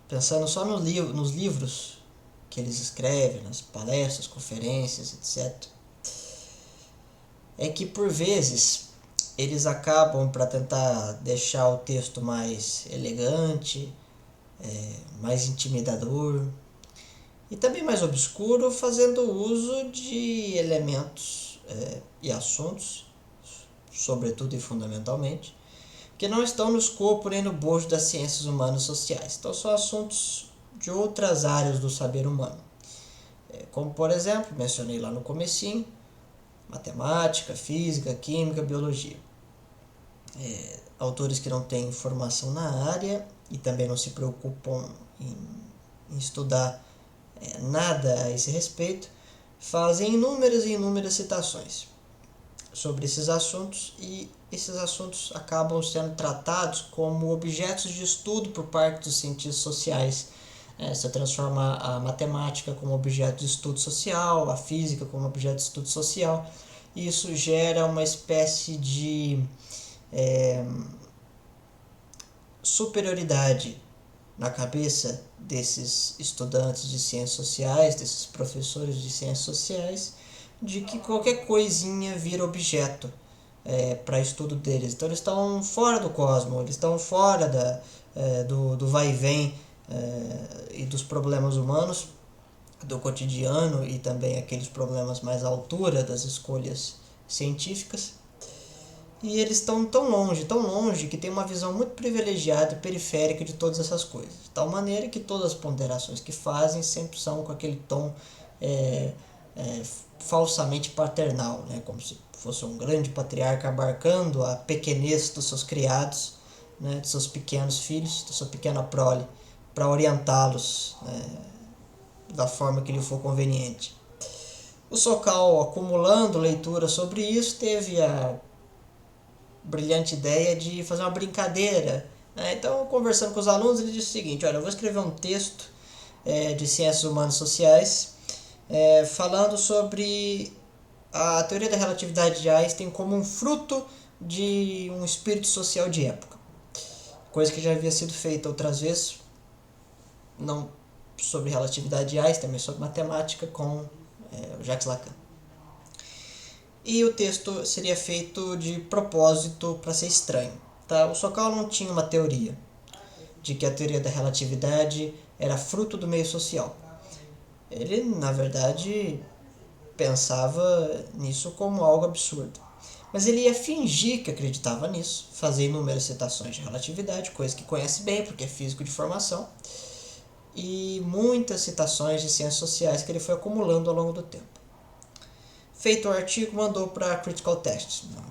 pensando só nos livros que eles escrevem, nas palestras, conferências, etc., é que por vezes eles acabam, para tentar deixar o texto mais elegante, mais intimidador e também mais obscuro, fazendo uso de elementos e assuntos, sobretudo e fundamentalmente, que não estão no escopo nem no bojo das ciências humanas e sociais. Então são assuntos de outras áreas do saber humano. Como, por exemplo, mencionei lá no comecinho, matemática, física, química, biologia. Autores que não têm formação na área e também não se preocupam em estudar nada a esse respeito, fazem inúmeras e inúmeras citações sobre esses assuntos, e esses assuntos acabam sendo tratados como objetos de estudo por parte dos cientistas sociais. Você transforma a matemática como objeto de estudo social, a física como objeto de estudo social, e isso gera uma espécie de superioridade na cabeça desses estudantes de ciências sociais, desses professores de ciências sociais, de que qualquer coisinha vira objeto para estudo deles. Então eles estão fora do cosmos, eles estão fora do vai e vem e dos problemas humanos, do cotidiano e também aqueles problemas mais à altura das escolhas científicas. E eles estão tão longe, que tem uma visão muito privilegiada e periférica de todas essas coisas. De tal maneira que todas as ponderações que fazem sempre são com aquele tom falsamente paternal, né? Como se fosse um grande patriarca abarcando a pequenez dos seus criados, né? Dos seus pequenos filhos, da sua pequena prole, para orientá-los da forma que lhe for conveniente. O Sokal, acumulando leitura sobre isso, teve a brilhante ideia de fazer uma brincadeira. Então, conversando com os alunos, ele disse o seguinte: olha, eu vou escrever um texto de ciências humanas e sociais falando sobre a teoria da relatividade de Einstein como um fruto de um espírito social de época. Coisa que já havia sido feita outras vezes, não sobre relatividade de Einstein, mas sobre matemática com o Jacques Lacan. E o texto seria feito de propósito para ser estranho. Tá? O Sokal não tinha uma teoria de que a teoria da relatividade era fruto do meio social. Ele, na verdade, pensava nisso como algo absurdo. Mas ele ia fingir que acreditava nisso, fazer inúmeras citações de relatividade, coisa que conhece bem, porque é físico de formação, e muitas citações de ciências sociais que ele foi acumulando ao longo do tempo. Feito o artigo, mandou para a Critical Tests, uma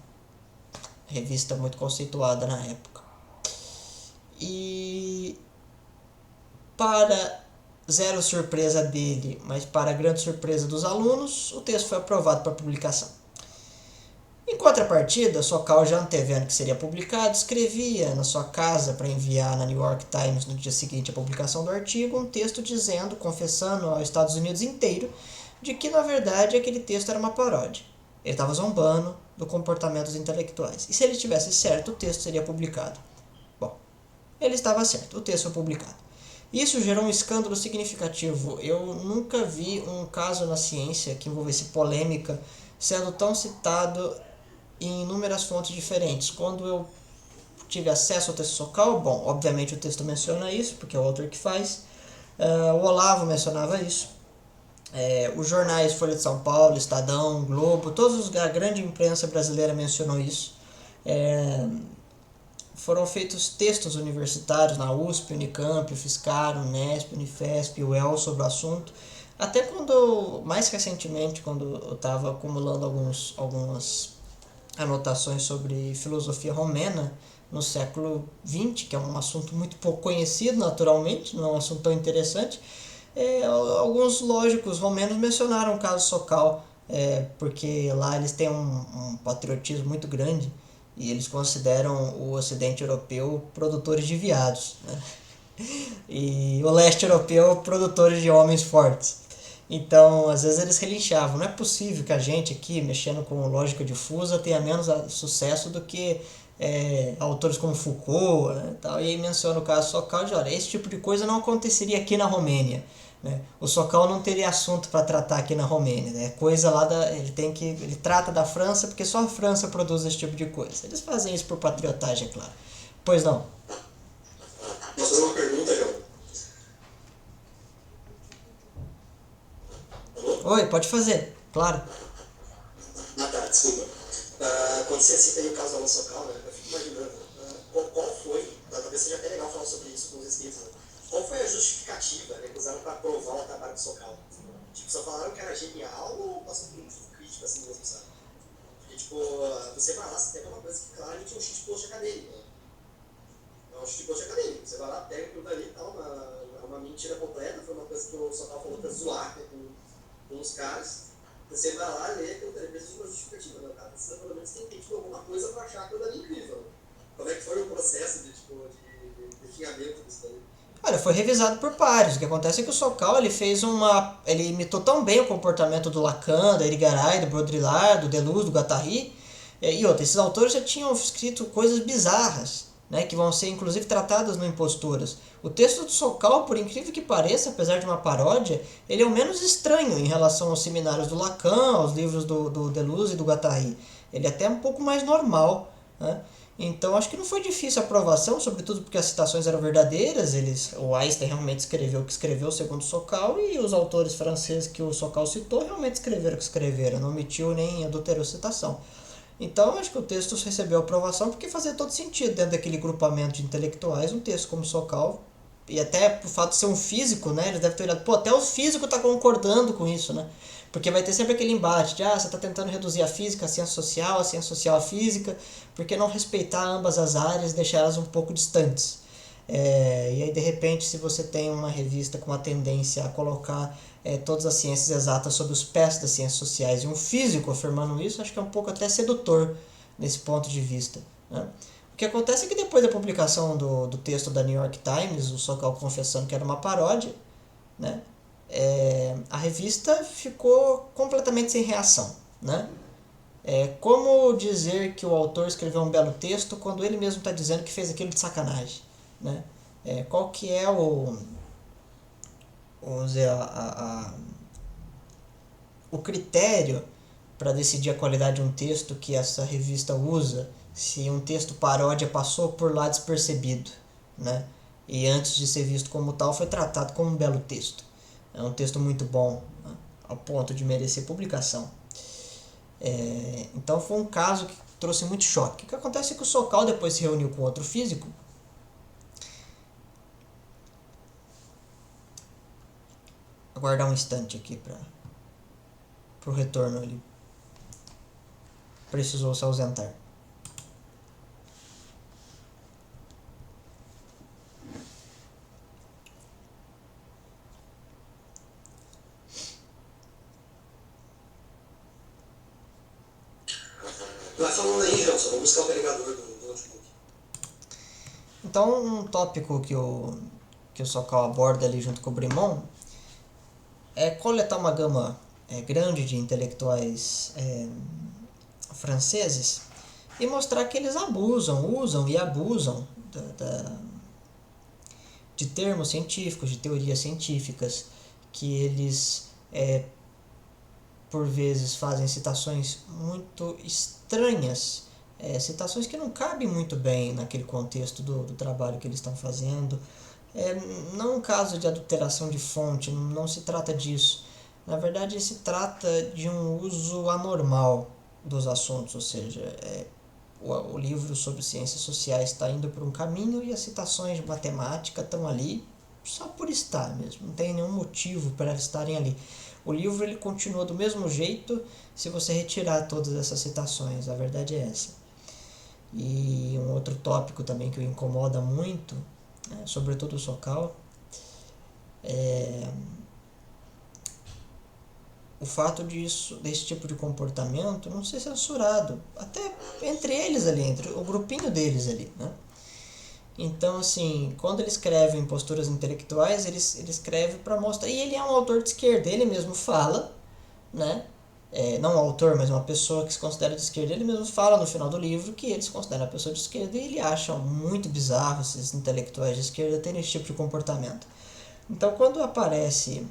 revista muito conceituada na época. E para zero surpresa dele, mas para grande surpresa dos alunos, o texto foi aprovado para publicação. Em contrapartida, Sokal, já antevendo que seria publicado, escrevia na sua casa para enviar na New York Times no dia seguinte à publicação do artigo um texto dizendo, confessando aos Estados Unidos inteiro, de que na verdade aquele texto era uma paródia. Ele estava zombando do comportamento dos intelectuais. E se ele tivesse certo, o texto seria publicado. Bom, ele estava certo, o texto foi publicado. Isso gerou um escândalo significativo. Eu nunca vi um caso na ciência que envolvesse polêmica sendo tão citado em inúmeras fontes diferentes. Quando eu tive acesso ao texto Sokal, bom, obviamente o texto menciona isso, porque é o autor que faz. O Olavo mencionava isso. Os jornais Folha de São Paulo, Estadão, Globo, a grande imprensa brasileira mencionou isso. Foram feitos textos universitários na USP, Unicamp, UFSCar, Unesp, Unifesp, UEL sobre o assunto. Até quando, mais recentemente, quando eu estava acumulando algumas anotações sobre filosofia romena no século XX, que é um assunto muito pouco conhecido naturalmente, não é um assunto tão interessante, alguns lógicos romenos mencionaram o caso Sokal, porque lá eles têm um patriotismo muito grande e eles consideram o Ocidente Europeu produtores de viados, né? E o Leste Europeu produtores de homens fortes. Então, às vezes eles relinchavam. Não é possível que a gente aqui, mexendo com lógica difusa, tenha menos sucesso do que autores como Foucault, né, tal. E aí menciona o caso Sokal de, olha, esse tipo de coisa não aconteceria aqui na Romênia, né? O Sokal não teria assunto para tratar aqui na Romênia, né? Coisa lá ele trata da França porque só a França produz esse tipo de coisa. Eles fazem isso por patriotagem, é claro. Pois não. Posso fazer uma pergunta, João? Alô? Oi, pode fazer, claro. Tá, desculpa. Quando você cita aí o caso da Sokal, né, eu fico imaginando qual foi, talvez seja até legal falar sobre isso com os escritos, né? Qual foi a justificativa, né, que usaram para provar o trabalho do Sokal? Tipo, só falaram que era genial ou passou por um crítico assim mesmo, sabe? Porque, tipo, você vai lá, você pega uma coisa que claramente é um shitpost acadêmico, né? É um shitpost acadêmico. Você vai lá, pega aquilo dali e tal, uma mentira completa, foi uma coisa que o Sokal falou pra zoar, né, com uns caras. Você vai lá, lê aquilo dali, precisa de uma justificativa, né? O cara precisa pelo menos ter alguma coisa pra achar aquilo dali incrível. Como é que foi o processo de definhamento disso daí? Olha, foi revisado por pares. O que acontece é que o Sokal ele imitou tão bem o comportamento do Lacan, da Irigaray, do Baudrillard, do Deleuze, do Guattari, e outros. Esses autores já tinham escrito coisas bizarras, né, que vão ser inclusive tratadas no Imposturas. O texto do Sokal, por incrível que pareça, apesar de uma paródia, ele é o menos estranho em relação aos seminários do Lacan, aos livros do Deleuze e do Guattari. Ele é até um pouco mais normal, né? Então acho que não foi difícil a aprovação, sobretudo porque as citações eram verdadeiras. O Einstein realmente escreveu o que escreveu segundo Sokal, e os autores franceses que o Sokal citou realmente escreveram o que escreveram, não omitiu nem adulterou citação. Então acho que o texto recebeu aprovação porque fazia todo sentido dentro daquele grupamento de intelectuais, um texto como Sokal, e até por fato de ser um físico, né, eles devem ter olhado, pô, até o físico está concordando com isso, né? Porque vai ter sempre aquele embate de, você está tentando reduzir a física, a ciência social a física, por que não respeitar ambas as áreas e deixar elas um pouco distantes? E aí, de repente, se você tem uma revista com a tendência a colocar todas as ciências exatas sob os pés das ciências sociais e um físico afirmando isso, acho que é um pouco até sedutor nesse ponto de vista, né? O que acontece é que depois da publicação do texto da New York Times, o Sokal confessando que era uma paródia, né, a revista ficou completamente sem reação, né? Como dizer que o autor escreveu um belo texto quando ele mesmo está dizendo que fez aquilo de sacanagem, né? Qual que é vamos dizer, o critério para decidir a qualidade de um texto que essa revista usa, se um texto paródia passou por lá despercebido, né? E antes de ser visto como tal foi tratado como um belo texto. É um texto muito bom, né, ao ponto de merecer publicação. Então foi um caso que trouxe muito choque. O que acontece é que o Sokal depois se reuniu com outro físico. Aguardar um instante aqui para o retorno. Ele precisou se ausentar. Vai falando aí, Gelson, vou buscar o carregador do notebook. Então, um tópico que o Sokal aborda ali junto com o Brimont é coletar uma gama grande de intelectuais franceses e mostrar que eles usam e abusam de termos científicos, de teorias científicas, que eles por vezes fazem citações muito estranhas, citações que não cabem muito bem naquele contexto do trabalho que eles estão fazendo. Não é um caso de adulteração de fonte, não se trata disso. Na verdade, se trata de um uso anormal dos assuntos, ou seja, o livro sobre ciências sociais está indo por um caminho e as citações de matemática estão ali só por estar mesmo, não tem nenhum motivo para elas estarem ali. O livro ele continua do mesmo jeito se você retirar todas essas citações, a verdade é essa. E um outro tópico também que o incomoda muito, sobretudo o Sokal, o fato desse tipo de comportamento não ser censurado, até entre eles ali, entre o grupinho deles ali, né? Então, assim, quando ele escreve em Posturas Intelectuais, ele escreve para mostrar, e ele é um autor de esquerda, ele mesmo fala, né? Não um autor, mas uma pessoa que se considera de esquerda, ele mesmo fala no final do livro que ele se considera uma pessoa de esquerda e ele acha muito bizarro esses intelectuais de esquerda terem esse tipo de comportamento. Então, quando aparece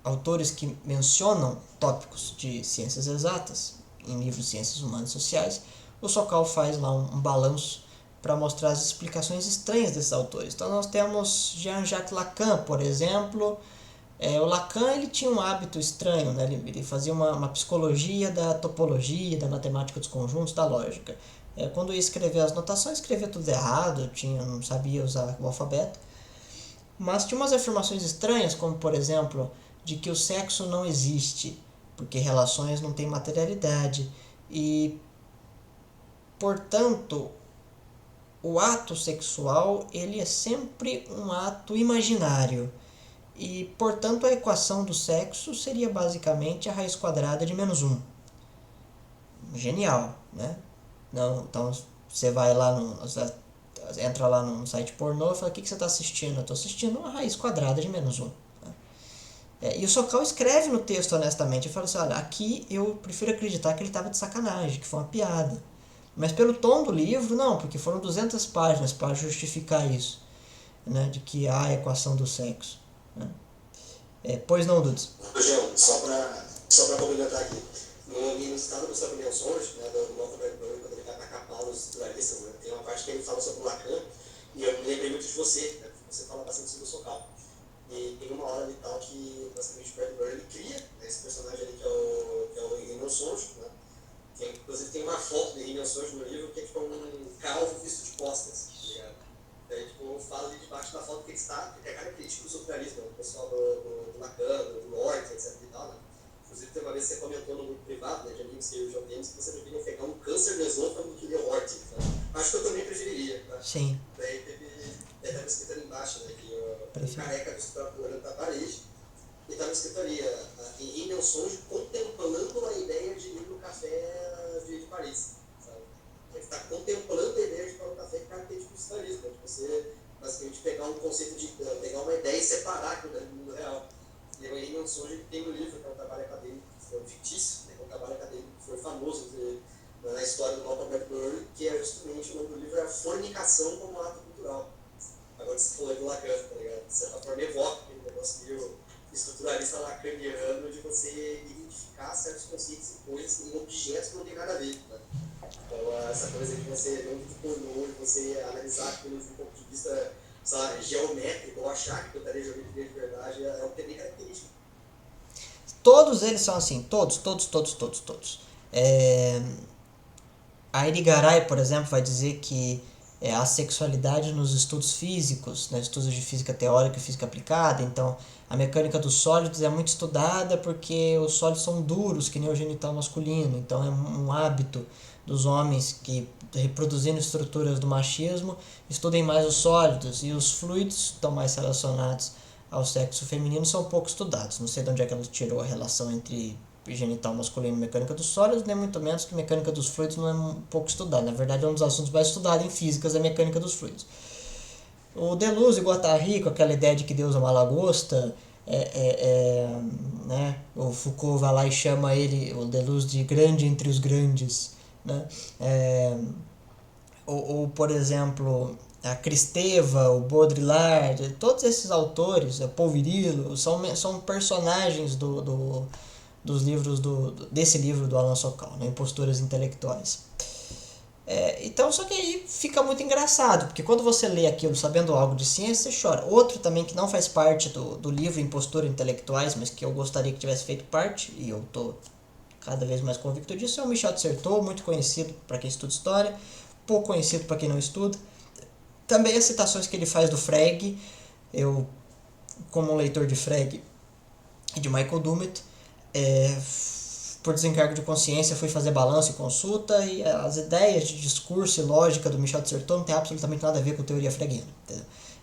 autores que mencionam tópicos de ciências exatas em livros de ciências humanas e sociais, o Sokal faz lá um balanço para mostrar as explicações estranhas desses autores. Então nós temos Jean-Jacques Lacan, por exemplo. O Lacan ele tinha um hábito estranho, né? Ele fazia uma psicologia da topologia, da matemática dos conjuntos, da lógica. Quando ia escrever as notações, escrevia tudo errado, não sabia usar o alfabeto. Mas tinha umas afirmações estranhas, como por exemplo, de que o sexo não existe, porque relações não têm materialidade. E, portanto, o ato sexual ele é sempre um ato imaginário. E, portanto, a equação do sexo seria basicamente a raiz quadrada de -1. Genial, né? Não, então, você vai lá, entra lá no site pornô e fala, o que você está assistindo? Eu estou assistindo a raiz quadrada de -1. E o Sokal escreve no texto honestamente, ele fala assim, olha, aqui eu prefiro acreditar que ele estava de sacanagem, que foi uma piada. Mas pelo tom do livro, não, porque foram 200 páginas para justificar isso, né, de que há a equação do sexo. Né? Pois não, Dudes? João, só para complementar aqui. No estado do Samuel Sons, né, do Malcolm Gladwell, quando ele vai atacar Paulo, os estruturalistas, né, tem uma parte que ele fala sobre o Lacan, e eu me lembrei muito de você, né, porque você fala bastante sobre o Sokal. E tem uma hora ali tal que, basicamente, o Bradbury ele cria, né, esse personagem ali que é o Emil Sons, né, que inclusive tem uma foto de Emil Sons no livro que é tipo um calvo visto de costas, tá ligado? Daí, tipo, fala ali debaixo da foto que ele está, porque é cara crítico do estruturalismo, né, o pessoal do Lacan, do Lortz, etc e tal, né. Inclusive, tem uma vez que você comentou no grupo privado, né, de amigos que eu já temos, que você preferia pegar um câncer de esôfago do que ler Hort. Tá? Acho que eu também preferiria. Tá? Sim. Daí estava escrito ali embaixo, né, que o careca do escritório olhando para a parede, e estava escrito ali, em Rimel Songe, contemplando a ideia de ir no café de Paris. Sabe? Ele está contemplando a ideia de ir para um café que caracteriza o estruturalismo, né, de você, basicamente, pegar um conceito de, pegar uma ideia e separar aquilo do mundo real. E o Emil Songe tem um livro que é um trabalho acadêmico, que foi fictício, né, que é um trabalho acadêmico que foi famoso na história do Malcolm Gladwell, que é justamente o nome do livro é a fornicação como ato cultural. Agora você falou do Lacan, tá ligado? De certa forma evoca aquele negócio meio estruturalista lacaniano de você identificar certos conceitos e coisas em objetos que não tem nada a ver. Né? Então essa coisa de você ver um vídeo pornô, de você analisar aquilo de um ponto de vista, sabe, geométrico, ou achar que estaria geometria de verdade, é o que é bem característico. Todos eles são assim, todos. A Irigaray, por exemplo, vai dizer que a sexualidade nos estudos físicos, nos estudos de física teórica e física aplicada, então a mecânica dos sólidos é muito estudada porque os sólidos são duros, que nem o genital masculino, então é um hábito dos homens que, reproduzindo estruturas do machismo, estudem mais os sólidos, e os fluidos estão mais relacionados ao sexo feminino, são pouco estudados. Não sei de onde é que ela tirou a relação entre genital masculino e mecânica dos sólidos, nem muito menos que mecânica dos fluidos não é pouco estudado. Na verdade, é um dos assuntos mais estudados em físicas, a mecânica dos fluidos. O Deleuze e Guattari, com aquela ideia de que Deus é uma lagosta, né? O Foucault vai lá e chama ele, o Deleuze, de grande entre os grandes. Né? Ou, por exemplo, a Kristeva, o Baudrillard, todos esses autores, o Paul Virillo, são personagens dos livros desse livro do Alan Sokal, né? Imposturas Intelectuais. Então, só que aí fica muito engraçado, porque quando você lê aquilo sabendo algo de ciência, você chora. Outro também que não faz parte do livro Imposturas Intelectuais, mas que eu gostaria que tivesse feito parte, e eu estou cada vez mais convicto disso, é o Michel de Certeau, muito conhecido para quem estuda história, pouco conhecido para quem não estuda. Também as citações que ele faz do Frege, eu, como um leitor de Frege e de Michael Dummett, por desencargo de consciência, fui fazer balanço e consulta, e as ideias de discurso e lógica do Michel de Certeau não tem absolutamente nada a ver com teoria freguiana.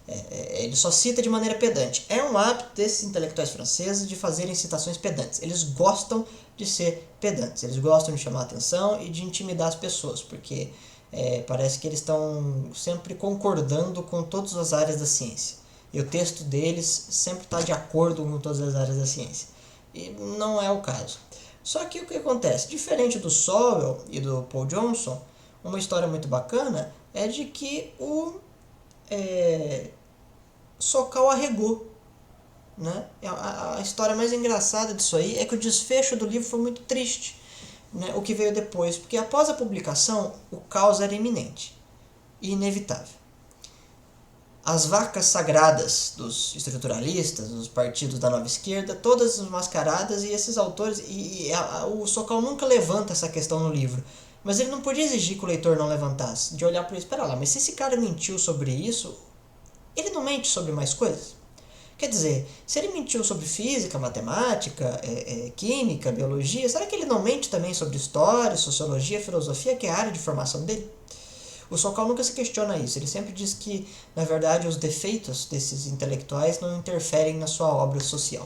Ele só cita de maneira pedante. É um hábito desses intelectuais franceses de fazerem citações pedantes. Eles gostam de ser pedantes, eles gostam de chamar a atenção e de intimidar as pessoas, porque parece que eles estão sempre concordando com todas as áreas da ciência. E o texto deles sempre está de acordo com todas as áreas da ciência. E não é o caso. Só que o que acontece? Diferente do Sowell e do Paul Johnson, uma história muito bacana é de que o Sokal arregou. Né? A história mais engraçada disso aí é que o desfecho do livro foi muito triste, né? O que veio depois, porque após a publicação o caos era iminente e inevitável. As vacas sagradas dos estruturalistas, dos partidos da nova esquerda, todas mascaradas, e esses autores, o Sokal nunca levanta essa questão no livro, mas ele não podia exigir que o leitor não levantasse, de olhar para isso, espera lá, mas se esse cara mentiu sobre isso, ele não mente sobre mais coisas? Quer dizer, se ele mentiu sobre física, matemática, química, biologia, será que ele não mente também sobre história, sociologia, filosofia, que é a área de formação dele? O Sokal nunca se questiona isso, ele sempre diz que, na verdade, os defeitos desses intelectuais não interferem na sua obra social.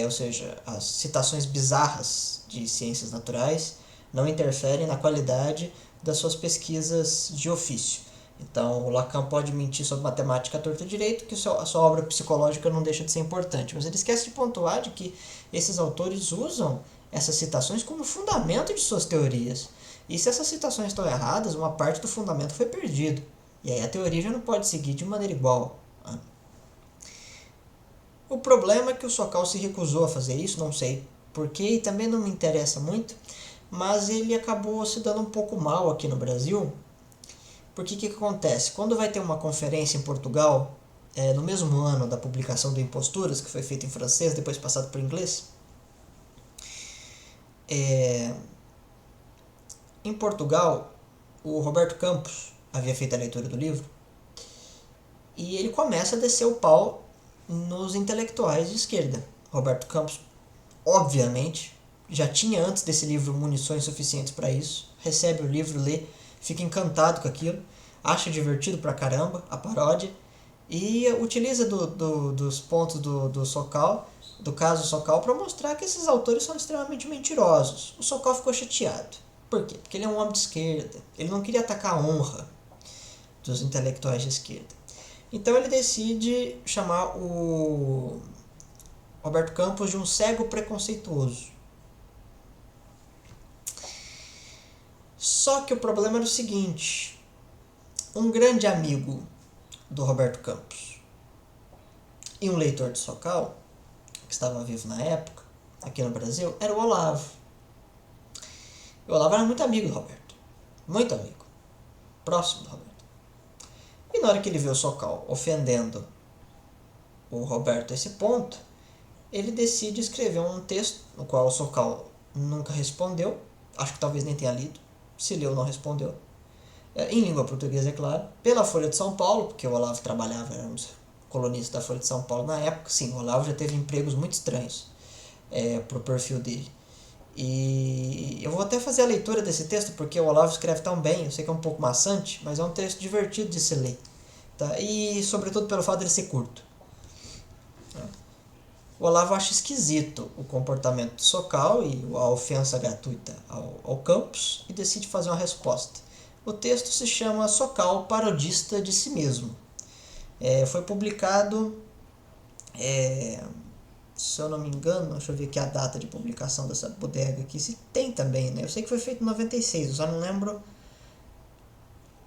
Ou seja, as citações bizarras de ciências naturais não interferem na qualidade das suas pesquisas de ofício. Então, o Lacan pode mentir sobre matemática à torta direito, que a sua obra psicológica não deixa de ser importante. Mas ele esquece de pontuar de que esses autores usam essas citações como fundamento de suas teorias. E se essas citações estão erradas, uma parte do fundamento foi perdido. E aí a teoria já não pode seguir de maneira igual. O problema é que o Sokal se recusou a fazer isso, não sei porquê, e também não me interessa muito, mas ele acabou se dando um pouco mal aqui no Brasil. Porque o que acontece? Quando vai ter uma conferência em Portugal, no mesmo ano da publicação do Imposturas, que foi feito em francês, depois passado para o inglês, em Portugal, o Roberto Campos havia feito a leitura do livro, e ele começa a descer o pau nos intelectuais de esquerda. Roberto Campos, obviamente, já tinha antes desse livro munições suficientes para isso, recebe o livro, lê, fica encantado com aquilo, acha divertido pra caramba a paródia, e utiliza dos pontos do Sokal, do caso Sokal, para mostrar que esses autores são extremamente mentirosos. O Sokal ficou chateado. Por quê? Porque ele é um homem de esquerda. Ele não queria atacar a honra dos intelectuais de esquerda. Então ele decide chamar o Roberto Campos de um cego preconceituoso. Só que o problema era o seguinte: um grande amigo do Roberto Campos e um leitor de Sokal, que estava vivo na época, aqui no Brasil, era o Olavo. O Olavo era muito amigo do Roberto. Muito amigo. Próximo do Roberto. E na hora que ele viu o Sokal ofendendo o Roberto a esse ponto, ele decide escrever um texto no qual o Sokal nunca respondeu. Acho que talvez nem tenha lido. Se leu, não respondeu. Em língua portuguesa, é claro. Pela Folha de São Paulo, porque o Olavo trabalhava, era um dos colunistas da Folha de São Paulo na época. Sim, o Olavo já teve empregos muito estranhos pro perfil dele. E eu vou até fazer a leitura desse texto, porque o Olavo escreve tão bem. Eu sei que é um pouco maçante, mas é um texto divertido de se ler, tá? E sobretudo pelo fato de ele ser curto. O Olavo acha esquisito o comportamento do Sokal e a ofensa gratuita ao Campos e decide fazer uma resposta. O texto se chama Sokal, parodista de si mesmo. Foi publicado, se eu não me engano, deixa eu ver aqui a data de publicação dessa bodega aqui, se tem também, né? Eu sei que foi feito em 96, eu só não lembro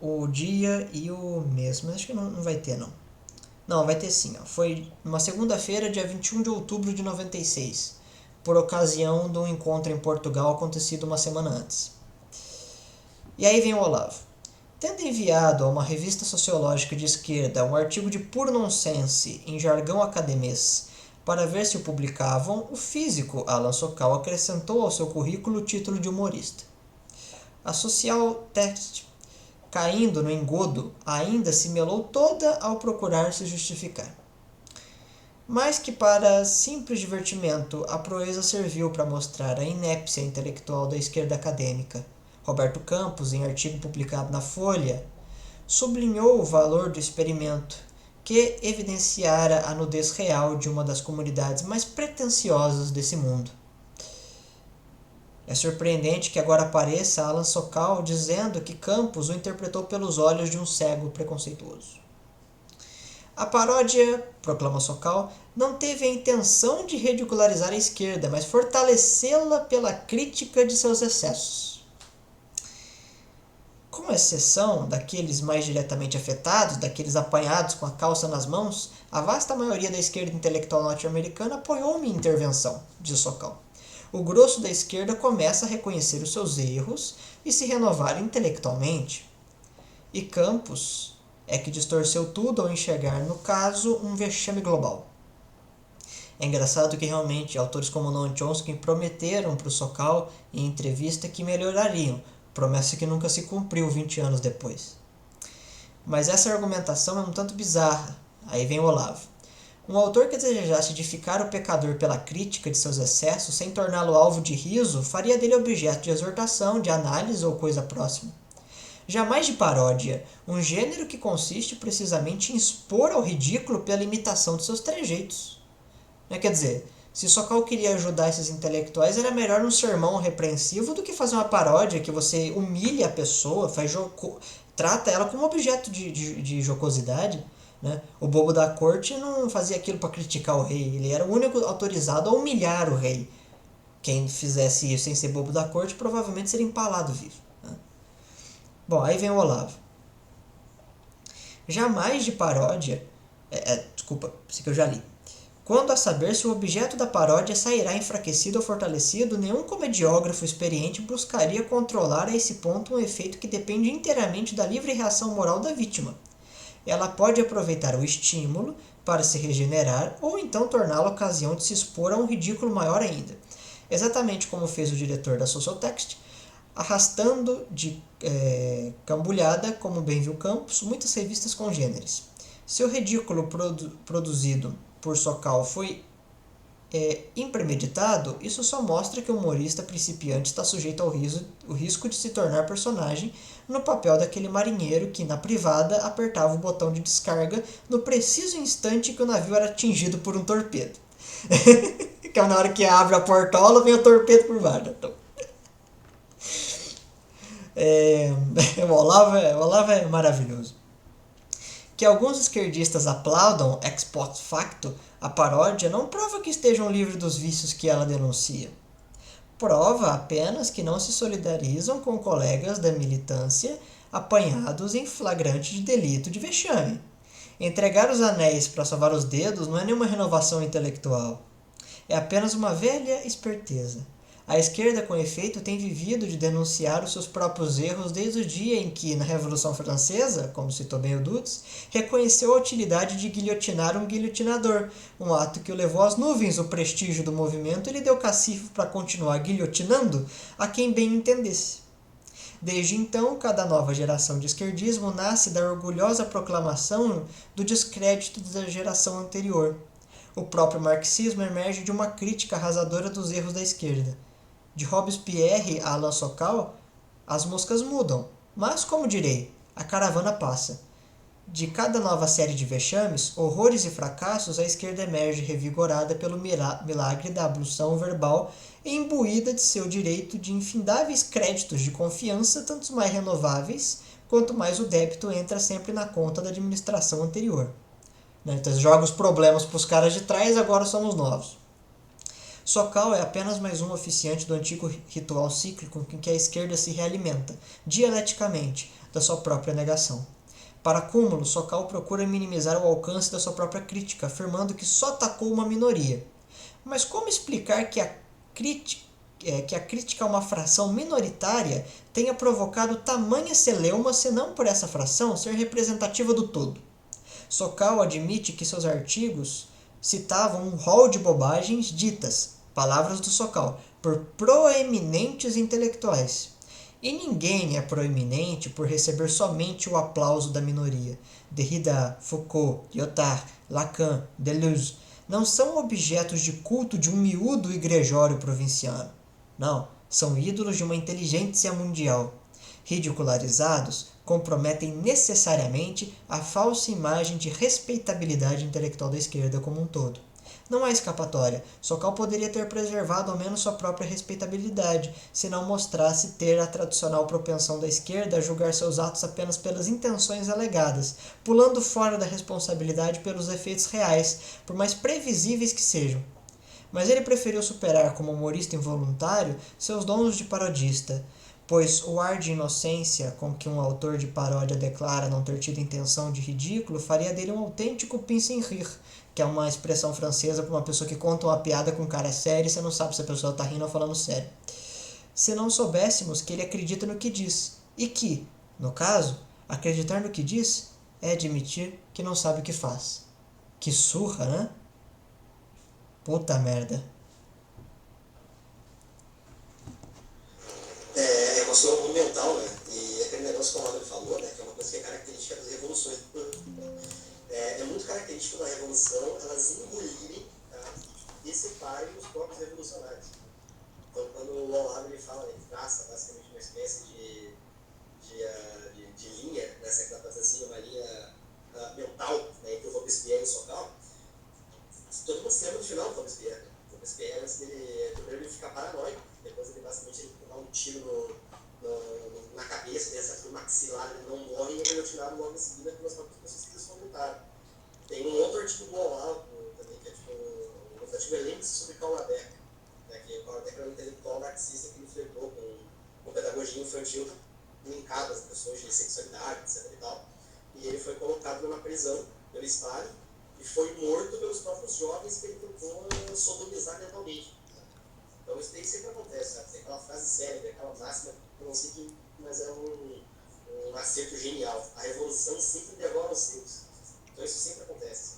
o dia e o mês, mas acho que não vai ter, não. Não, vai ter sim, ó. Foi uma segunda-feira, dia 21 de outubro de 96, por ocasião de um encontro em Portugal acontecido uma semana antes. E aí vem o Olavo. Tendo enviado a uma revista sociológica de esquerda um artigo de puro nonsense em jargão academês para ver se o publicavam, o físico Alan Sokal acrescentou ao seu currículo o título de humorista. A Social Text, caindo no engodo, ainda se melou toda ao procurar se justificar. Mais que para simples divertimento, a proeza serviu para mostrar a inépcia intelectual da esquerda acadêmica. Roberto Campos, em artigo publicado na Folha, sublinhou o valor do experimento, que evidenciara a nudez real de uma das comunidades mais pretensiosas desse mundo. É surpreendente que agora apareça Alan Sokal dizendo que Campos o interpretou pelos olhos de um cego preconceituoso. A paródia, proclama Sokal, não teve a intenção de ridicularizar a esquerda, mas fortalecê-la pela crítica de seus excessos. Com exceção daqueles mais diretamente afetados, daqueles apanhados com a calça nas mãos, a vasta maioria da esquerda intelectual norte-americana apoiou minha intervenção, diz Sokal. O grosso da esquerda começa a reconhecer os seus erros e se renovar intelectualmente. E Campos é que distorceu tudo ao enxergar, no caso, um vexame global. É engraçado que realmente autores como Noam Chomsky prometeram para o Sokal em entrevista que melhorariam, promessa que nunca se cumpriu 20 anos depois. Mas essa argumentação é um tanto bizarra. Aí vem o Olavo. Um autor que desejasse edificar o pecador pela crítica de seus excessos, sem torná-lo alvo de riso, faria dele objeto de exortação, de análise ou coisa próxima. Jamais de paródia, um gênero que consiste precisamente em expor ao ridículo pela imitação de seus trejeitos. Quer dizer, se Sokal queria ajudar esses intelectuais, era melhor um sermão repreensivo do que fazer uma paródia que você humilha a pessoa, trata ela como objeto de jocosidade. Né? O bobo da corte não fazia aquilo para criticar o rei, ele era o único autorizado a humilhar o rei. Quem fizesse isso sem ser bobo da corte provavelmente seria empalado vivo. Né? Bom, aí vem o Olavo. Jamais de paródia... desculpa, isso que eu já li. Quando a saber se o objeto da paródia sairá enfraquecido ou fortalecido, nenhum comediógrafo experiente buscaria controlar a esse ponto um efeito que depende inteiramente da livre reação moral da vítima. Ela pode aproveitar o estímulo para se regenerar ou então torná-lo ocasião de se expor a um ridículo maior ainda. Exatamente como fez o diretor da Sociotext, arrastando de cambulhada, como bem viu Campos, muitas revistas congêneres. Se o ridículo produzido por Sokal foi impremeditado, isso só mostra que o humorista principiante está sujeito ao risco de se tornar personagem no papel daquele marinheiro que, na privada, apertava o botão de descarga no preciso instante que o navio era atingido por um torpedo. Que é na hora que abre a portola, vem o torpedo por baixo. Então, o Olavo é maravilhoso. Que alguns esquerdistas aplaudam ex post facto a paródia não prova que estejam livres dos vícios que ela denuncia. Prova apenas que não se solidarizam com colegas da militância apanhados em flagrante de delito de vexame. Entregar os anéis para salvar os dedos não é nenhuma renovação intelectual. É apenas uma velha esperteza. A esquerda, com efeito, tem vivido de denunciar os seus próprios erros desde o dia em que, na Revolução Francesa, como citou bem o Dutz, reconheceu a utilidade de guilhotinar um guilhotinador, um ato que o levou às nuvens o prestígio do movimento e lhe deu cacifo para continuar guilhotinando a quem bem entendesse. Desde então, cada nova geração de esquerdismo nasce da orgulhosa proclamação do descrédito da geração anterior. O próprio marxismo emerge de uma crítica arrasadora dos erros da esquerda. De Robespierre a Alain Sokal, as moscas mudam, mas, como direi, a caravana passa. De cada nova série de vexames, horrores e fracassos, a esquerda emerge revigorada pelo milagre da ablução verbal e imbuída de seu direito de infindáveis créditos de confiança, tantos mais renováveis, quanto mais o débito entra sempre na conta da administração anterior. Então, joga os problemas para os caras de trás, agora somos novos. Sokal é apenas mais um oficiante do antigo ritual cíclico em que a esquerda se realimenta, dialeticamente, da sua própria negação. Para cúmulo, Sokal procura minimizar o alcance da sua própria crítica, afirmando que só atacou uma minoria. Mas como explicar que a crítica a uma fração minoritária tenha provocado tamanha celeuma, senão por essa fração ser representativa do todo? Sokal admite que seus artigos citavam um rol de bobagens ditas, palavras do Sokal, por proeminentes intelectuais. E ninguém é proeminente por receber somente o aplauso da minoria. Derrida, Foucault, Lyotard, Lacan, Deleuze não são objetos de culto de um miúdo igrejório provinciano. Não, são ídolos de uma inteligência mundial. Ridicularizados, comprometem necessariamente a falsa imagem de respeitabilidade intelectual da esquerda como um todo. Não há escapatória. Sokal poderia ter preservado ao menos sua própria respeitabilidade, se não mostrasse ter a tradicional propensão da esquerda a julgar seus atos apenas pelas intenções alegadas, pulando fora da responsabilidade pelos efeitos reais, por mais previsíveis que sejam. Mas ele preferiu superar como humorista involuntário seus dons de parodista, pois o ar de inocência com que um autor de paródia declara não ter tido intenção de ridículo faria dele um autêntico pince en rire, que é uma expressão francesa para uma pessoa que conta uma piada com cara sério e você não sabe se a pessoa está rindo ou falando sério. Se não soubéssemos que ele acredita no que diz, e que, no caso, acreditar no que diz é admitir que não sabe o que faz. Que surra, né? Puta merda. É emoção monumental, né? E aquele negócio que o Olavo falou, né? Que é uma coisa que é característica das revoluções. É muito característico da revolução elas engolirem, tá? E separem os próprios revolucionários. Então, quando o Olavo ele fala, ele traça basicamente uma espécie de linha, né? Se é que dá pra dizer assim, uma linha mental, né? Entre o Robespierre e o Sokal, todo mundo se lembra do final do Robespierre. O Robespierre, assim, primeiro ele fica paranoico, depois ele basicamente dá um tiro na cabeça, tem essa maxilar, ele não morre e ele é tirado logo em seguida pelas próprias pessoas que desfomentaram. Tem um outro artigo do Olavo também, que é tipo um artigo elenco sobre Karl Ladeck, né, que o Karl Ladeck era um intelectual marxista que ele flertou com pedagogia infantil em facadas, pessoas de sexualidade, etc e tal. E ele foi colocado numa prisão pelo Stalin e foi morto pelos próprios jovens que ele tentou sodomizar mentalmente. Então isso daí sempre acontece, sabe? Tem aquela frase célebre, aquela máxima, eu não sei que, mas é um acerto genial. A revolução sempre devora os seus. Então isso sempre acontece.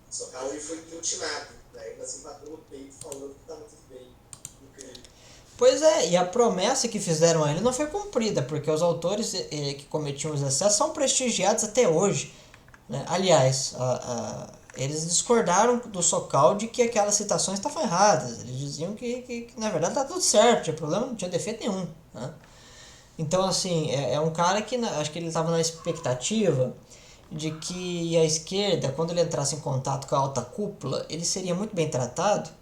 Só que ele foi guilhotinado, né? Ele assim bateu no peito falando que estava tudo bem. Incrível. Pois é, e a promessa que fizeram a ele não foi cumprida, porque os autores que cometiam os excessos são prestigiados até hoje. Né? Aliás, eles discordaram do Sokal de que aquelas citações estavam erradas. Eles diziam que na verdade está tudo certo, tinha problema, não tinha defeito nenhum. Né? Então, assim, é um cara que acho que ele estava na expectativa de que a esquerda, quando ele entrasse em contato com a alta cúpula, ele seria muito bem tratado.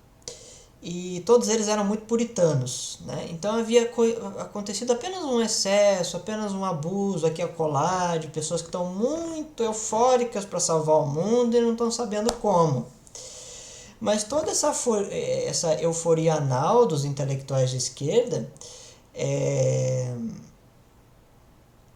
E todos eles eram muito puritanos, né? Então havia acontecido apenas um excesso, apenas um abuso aqui e acolá de pessoas que estão muito eufóricas para salvar o mundo e não estão sabendo como. Mas toda essa euforia anal dos intelectuais de esquerda,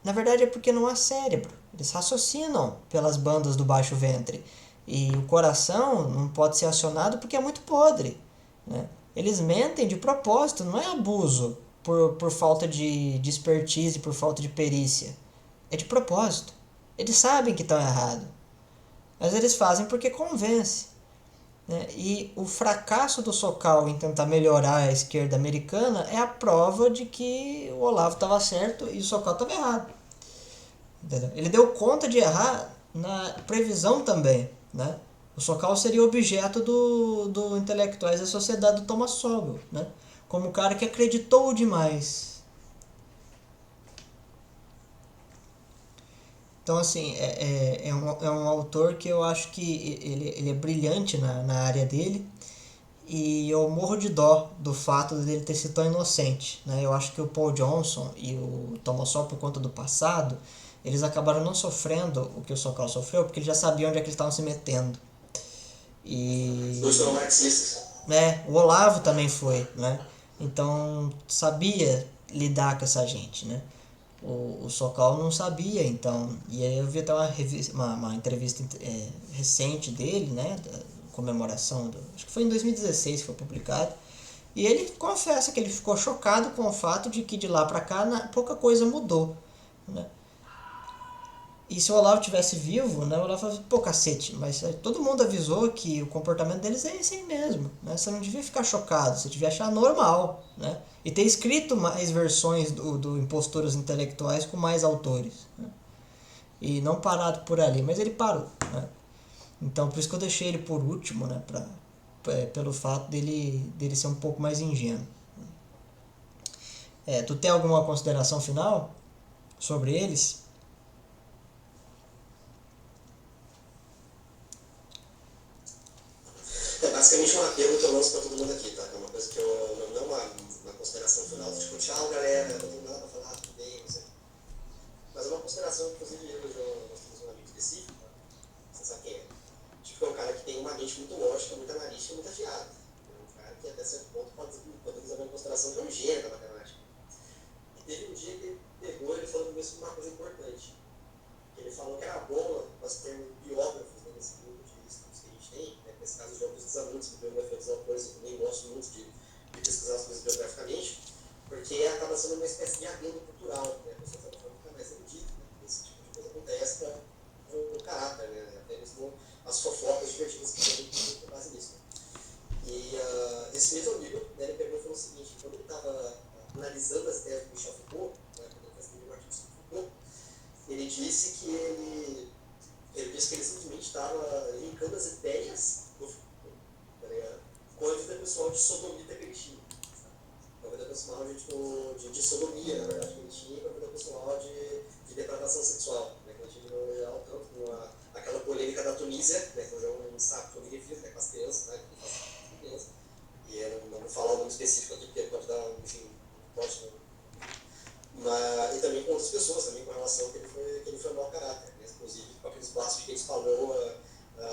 na verdade é porque não há cérebro. Eles raciocinam pelas bandas do baixo ventre. E o coração não pode ser acionado porque é muito podre. Né? Eles mentem de propósito, não é abuso por falta de expertise, por falta de perícia. É de propósito. Eles sabem que estão errados. Mas eles fazem porque convence. Né? E o fracasso do Sokal em tentar melhorar a esquerda americana é a prova de que o Olavo estava certo e o Sokal estava errado. Entendeu? Ele deu conta de errar na previsão também. Né? O Sokal seria objeto do intelectuais da sociedade do Thomas Sowell, né? Como o cara que acreditou demais. Então, assim, é um autor que eu acho que ele é brilhante na área dele. E eu morro de dó do fato dele ter sido tão inocente. Né? Eu acho que o Paul Johnson e o Thomas Sowell, por conta do passado, eles acabaram não sofrendo o que o Sokal sofreu, porque eles já sabiam onde é que eles estavam se metendo. Os dois foram marxistas. O Olavo também foi, né? Então sabia lidar com essa gente, né? O Sokal não sabia, então. E aí eu vi até uma entrevista recente dele, né? Da comemoração, acho que foi em 2016 que foi publicado. E ele confessa que ele ficou chocado com o fato de que de lá pra cá pouca coisa mudou, né? E se o Olavo tivesse vivo, né, o Olavo falava, pô, cacete, mas todo mundo avisou que o comportamento deles é esse aí mesmo, né? Você não devia ficar chocado, você devia achar normal, né? E ter escrito mais versões do Imposturas Intelectuais com mais autores, né? E não parado por ali, mas ele parou, né? Então, por isso que eu deixei ele por último, né, pelo fato dele ser um pouco mais ingênuo. Tu tem alguma consideração final sobre eles? É basicamente um apelo que eu lanço para todo mundo aqui, tá? É uma coisa que eu não é uma consideração final, tipo, tchau galera, não tenho nada para falar, tudo bem, não sei. Mas é uma consideração, inclusive nós temos um amigo específico, tá? Você sabe quem é? Tipo, é um cara que tem uma mente muito lógica, muito analítica e muito afiada. É um cara que até certo ponto podemos levar em consideração que é um gênio da matemática. E teve um dia que ele pegou e ele falou comigo sobre uma coisa importante. Ele falou que era bom nós termos biógrafos, né, nesse grupo de estudos que a gente tem, né, nesse caso de pesquisar muito sobre biografia dos autores, eu também gosto muito de pesquisar as coisas biograficamente, porque acaba sendo uma espécie de adendo cultural, né, a pessoa está falando que é mais erudito, né, esse tipo de coisa acontece para o caráter, né, até mesmo as fofocas divertidas que a gente tem com base nisso. E esse mesmo amigo, né, ele pegou e falou o seguinte, quando ele estava analisando as ideias do Michel Foucault, né, quando ele fazia um artigo sobre Foucault, ele disse que ele simplesmente estava linkando as ideias do Foucault, tá ligado? Com a vida pessoal de sodomita que ele tinha. Com a vida pessoal de sodomia, na verdade, que ele tinha, com a vida pessoal de depravação sexual, né, que ele tinha no geral, tanto com aquela polêmica da Tunísia, né, que hoje é um saco que eu me refiro, né, com as crianças, né, com as crianças. E eu não vou falar o nome específico aqui, porque pode dar, enfim, pode. E também com outras pessoas, também com relação que ele foi mau caráter, né? Inclusive com aqueles blastos que ele espalhou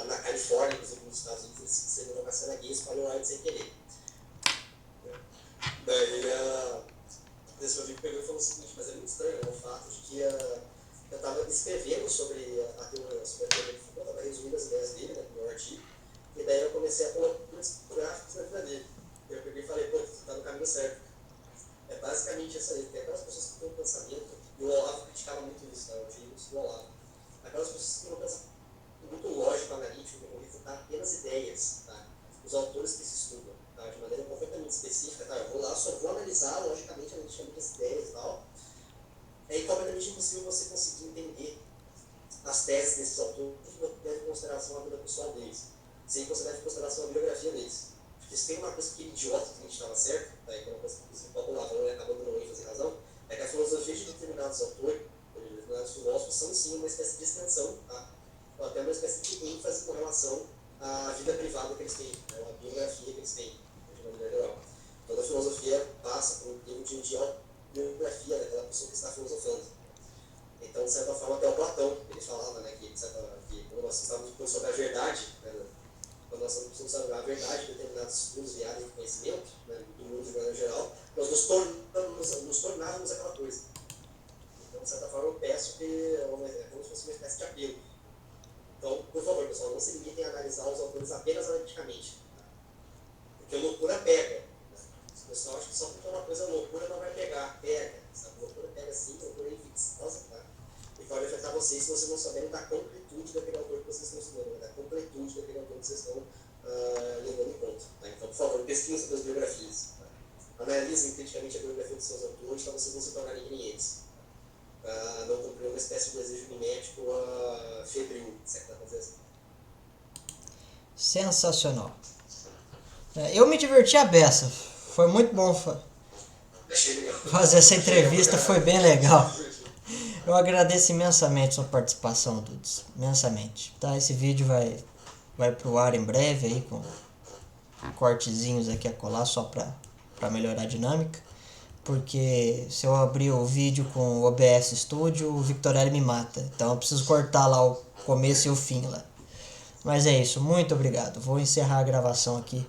na Califórnia, inclusive nos Estados Unidos, ele se inseriu na cena gay e espalhou AIDS sem querer. Daí Esse meu amigo pegou e falou o seguinte, mas é muito estranho, né, o fato de que eu estava escrevendo sobre a teoria de Foucault, estava resumindo as ideias dele, né, no meu artigo, e daí eu comecei a colocar gráficos na vida dele. Eu peguei e falei, pô, você está no caminho certo. É basicamente essa aí, tem aquelas pessoas que têm um pensamento, e o Olavo criticava muito isso, tá? Eu digo isso do Olavo. Aquelas pessoas que têm um pensamento muito lógico, analítico, que vão refutar apenas ideias, tá? Os autores que se estudam, tá? De maneira completamente específica, tá? Eu vou lá, só vou analisar logicamente, analiticamente as ideias e tal. É completamente impossível você conseguir entender as teses desses autores que você leva em consideração a vida pessoal deles, sem você leva em consideração a biografia deles. Porque se tem uma coisa que é idiota que a gente estava certo, tá? E que é uma coisa que o Paulo acabou dando ênfase e razão, é que a filosofia de determinados autores, de determinados filósofos, são sim uma espécie de extensão, tá? Ou até uma espécie de ênfase com relação à vida privada que eles têm, né? A biografia que eles têm, de maneira geral. Toda a filosofia passa por um nível de autobiografia daquela pessoa que está filosofando. Então, de certa forma, até o Platão, ele falava, né, que quando nós estávamos falando sobre a verdade, né, quando nós estamos discutindo sobre a verdade de determinados estudos e áreas de conhecimento, né, do mundo de maneira geral, nós nos tornávamos aquela coisa. Então, de certa forma, eu peço que é como se fosse uma espécie de apelo. Então, por favor, pessoal, não se limitem a analisar os autores apenas analiticamente. Tá? Porque loucura pega. Né? O pessoal acha que só porque é uma coisa loucura não vai pegar. Pega. Sabe? Loucura pega sim, loucura é infecciosa. Tá? E pode afetar vocês se vocês não souberem da completude daquele autor que vocês estão estudando, da completude daquele autor que vocês estão levando em conta. Tá? Então, por favor, pesquisem sobre as biografias. Tá? Analisem criticamente a biografia dos seus autores para vocês não se tornarem que nem eles. Não cumprir uma espécie de desejo mimético febril, se é que dá pra dizer assim. Sensacional. Eu me diverti a beça. Foi muito bom fazer essa entrevista, foi bem legal. Eu agradeço imensamente a sua participação, Dudes. Imensamente. Tá, esse vídeo vai pro ar em breve aí, com cortezinhos aqui a colar, só pra melhorar a dinâmica. Porque se eu abrir o vídeo com o OBS Studio, o Victorelli me mata. Então eu preciso cortar lá o começo e o fim lá. Mas é isso, muito obrigado. Vou encerrar a gravação aqui